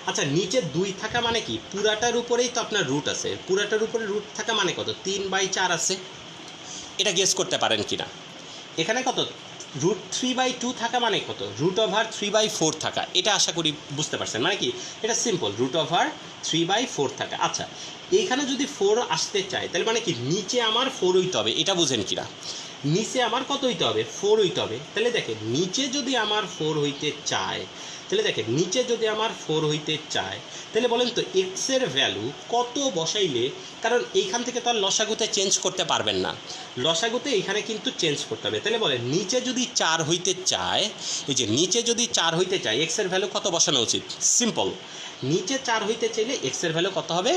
আচ্ছা নিচে 2 থাকা মানে কি পুরাটার উপরেই তো আপনার রুট আছে, পুরাটার উপরে রুট থাকা মানে কত 3/4 আছে। এটা গেস করতে পারেন কি না? এখানে কত √3/2 থাকা মানে কত √ওভার 3/4 থাকা, এটা আশা করি বুঝতে পারছেন। মানে কি এটা সিম্পল, √ওভার 3/4 থাকা। আচ্ছা এইখানে যদি 4 আসতে চায় তাহলে মানে কি নিচে আমার 4 হইতে হবে, এটা বুঝেন কিনা? নিচে আমার কত হইতে হবে 4 হইতে হবে। তাহলে দেখেন নিচে যদি আমার 4 হইতে চায়, তাহলে দেখেন নিচে যদি আমার 4 হইতে চায় তাহলে বলেন তো এক্সের ভ্যালু কত বসাইলে, কারণ এইখান থেকে তো আর লসাগুতে চেঞ্জ করতে পারবেন না, লসাগুতে এইখানে কিন্তু চেঞ্জ করতে হবে। তাহলে বলেন নিচে যদি 4 হইতে চায়, এই যে নিচে যদি 4 হইতে চায় এক্সের ভ্যালু কত বসানো উচিত? সিম্পল, নিচে 4 হইতে চাইলে এক্সের ভ্যালু কত হবে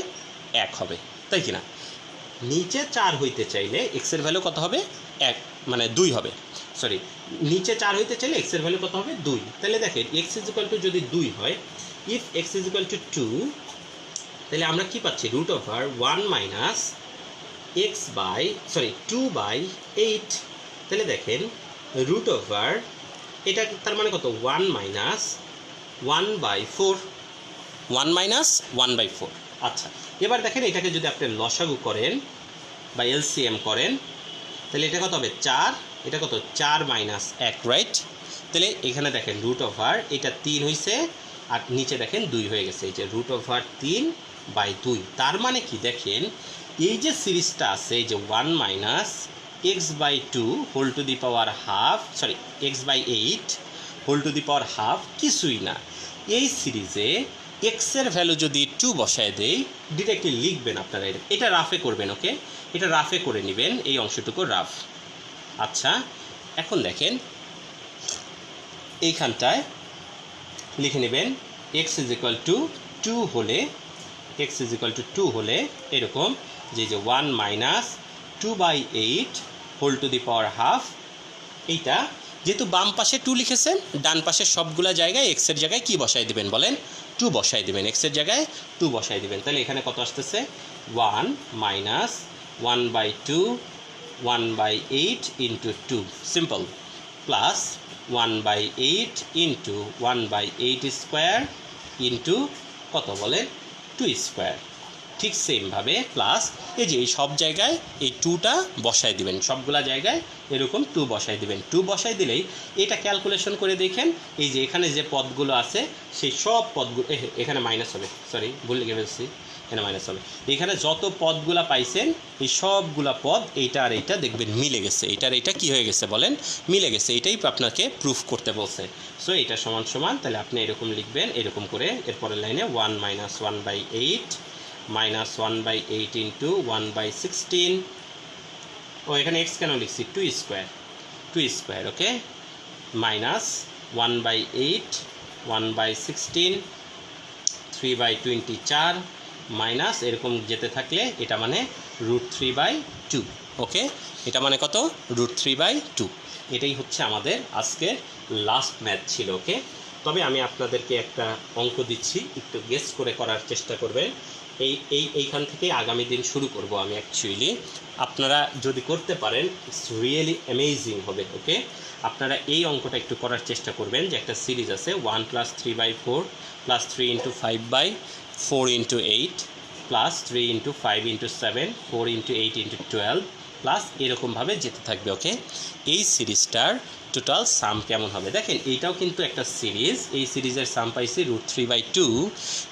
1 হবে, তাই কি না? নিচে 4 হইতে চাইলে এক্সের ভ্যালু কত হবে 1, মানে 2 হবে। সরি, নিচে 4 হইতে চাইলে এক্সের ভ্যালু কত হবে 2। তাহলে দেখেন এক্স ইজ ইকুয়াল টু যদি 2 হয়, if x is equal two 2, তাহলে আমরা কি পাচ্ছি √ওভার 1 মাইনাস এক্স বাই 2/8। তাহলে দেখেন √ওভার এটা তার মানে কত 1 মাইনাস 1/4, 1 মাইনাস 1/4। আচ্ছা এবার দেখেন এটাকে যদি আপনি লসাগু করেন বা এলসিএম করেন তাহলে এটা কত হবে 4, এটা কত 4 মাইনাস 1, রাইট? তাহলে এখানে দেখেন √ওভার এটা 3 হয়েছে আর নিচে দেখেন 2 হয়ে গেছে, এই যে √ওভার 3/2। তার মানে কি দেখেন এই যে সিরিজটা আছে, এই যে 1 minus x/2 whole to the power half, x/8 whole to the power half কিছুই না। এই সিরিজে এক্সের ভ্যালু যদি 2 বসায় দেই, ডিরেক্টলি লিখবেন আপনারা, এটা রাফে করবেন। ওকে, এটা রাফে করে নেবেন, এই অংশটুকু রাফ। আচ্ছা এখন দেখেন এইখানটায় লিখে নেবেন x ইজ ইকুয়াল টু 2 হলে x ইজ ইকুয়াল টু 2 হলে এরকম যে 1 minus 2/8 whole to the power half. এইটা যেহেতু বাম পাশে 2 লিখেছেন, ডান পাশের সবগুলা জায়গায় x এর জায়গায় কি বসাই দিবেন বলেন? 2 বসাই দিবেন, x এর জায়গায় 2 বসাই দিবেন। তাহলে এখানে কত আসতেছে? 1 minus 1/2 1/8 into 2 simple, plus 1/8 into 1/8 square into কত বলেন? 2 স্কোয়ার। ঠিক সেমভাবে প্লাস এই যে এই সব জায়গায় এই 2টা বসাই দিবেন, সবগুলা জায়গায় এরকম 2 বসাই দিবেন। 2 বসাই দিলেই এটা ক্যালকুলেশন করে দেখেন, এই যে এখানে যে পদগুলো আছে সেই সব পদগুলো এখানে মাইনাস হবে, সরি ভুলে গেছি, এখানে মাইনাস হবে। এখানে যত পদগুলা পাইছেন এই সবগুলা পদ এইটা আর এইটা দেখবেন মিলে গেছে, এইটার এইটা কি হয়ে গেছে বলেন? মিলে গেছে। এটাই আপনাকে প্রুফ করতে বলছে। সো এটা সমান সমান, তাহলে আপনি এরকম লিখবেন, এরকম করে এরপরের লাইনে 1 মাইনাস 1/8 মাইনাস 1/8 ইন্টু 1/16, ও এখানে x কেন লিখছি? 2 স্কোয়ার, ওকে, মাইনাস 1/8 1/16 3/24 মাইনাস এরকম যেতে থাকলে এটা মানে √3/2, ওকে, এটা মানে কত? √3/2। এটাই হচ্ছে আমাদের আজকে লাস্ট ম্যাথ ছিল, ওকে। তবে আমি আপনাদেরকে একটা অঙ্ক দিচ্ছি, একটু গেস করে করার চেষ্টা করবেন। এইখান থেকে আগামী দিন শুরু করব আমি অ্যাকচুয়ালি। আপনারা যদি করতে পারেন ইটস রিয়েলি অ্যামেজিং হবে, ওকে। আপনারা এই অঙ্কটা একটু করার চেষ্টা করবেন যে একটা সিরিজ আছে 1 + 3/4 প্লাস 3 × 5/4 × 8 প্লাস 3 × 5 × 7 4 × 8 × 12 প্লাস এরকমভাবে যেতে থাকবে, ওকে। এই সিরিজটার টোটাল সাম কেমন হবে দেখেন। এইটাও কিন্তু একটা সিরিজ, এই সিরিজের সাম পাইছি √3/2।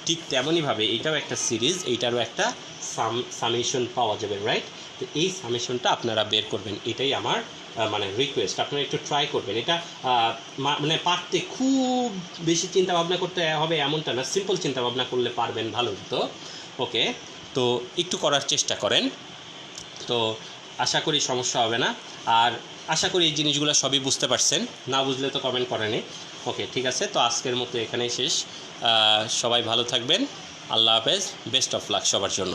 ঠিক তেমনইভাবে এইটাও একটা সিরিজ, এইটারও একটা সামেশন পাওয়া যাবে, রাইট? তো এই সামেশনটা আপনারা বের করবেন, এটাই আমার মানে রিকোয়েস্ট। আপনারা একটু ট্রাই করবেন। এটা মানে পারতে খুব বেশি চিন্তা ভাবনা করতে হবে এমনটা না, সিম্পল চিন্তা ভাবনা করলে পারবেন, ভালো তো, ওকে। তো একটু করার চেষ্টা করেন, তো আশা করি সমস্যা হবে না। আর আশা করি এই জিনিসগুলো সবই বুঝতে পারছেন, না বুঝলে তো কমেন্ট করেনি, ওকে। ঠিক আছে, তো আজকের মতো এখানেই শেষ। সবাই ভালো থাকবেন, আল্লাহ হাফেজ, বেস্ট অফ লাক সবার জন্য।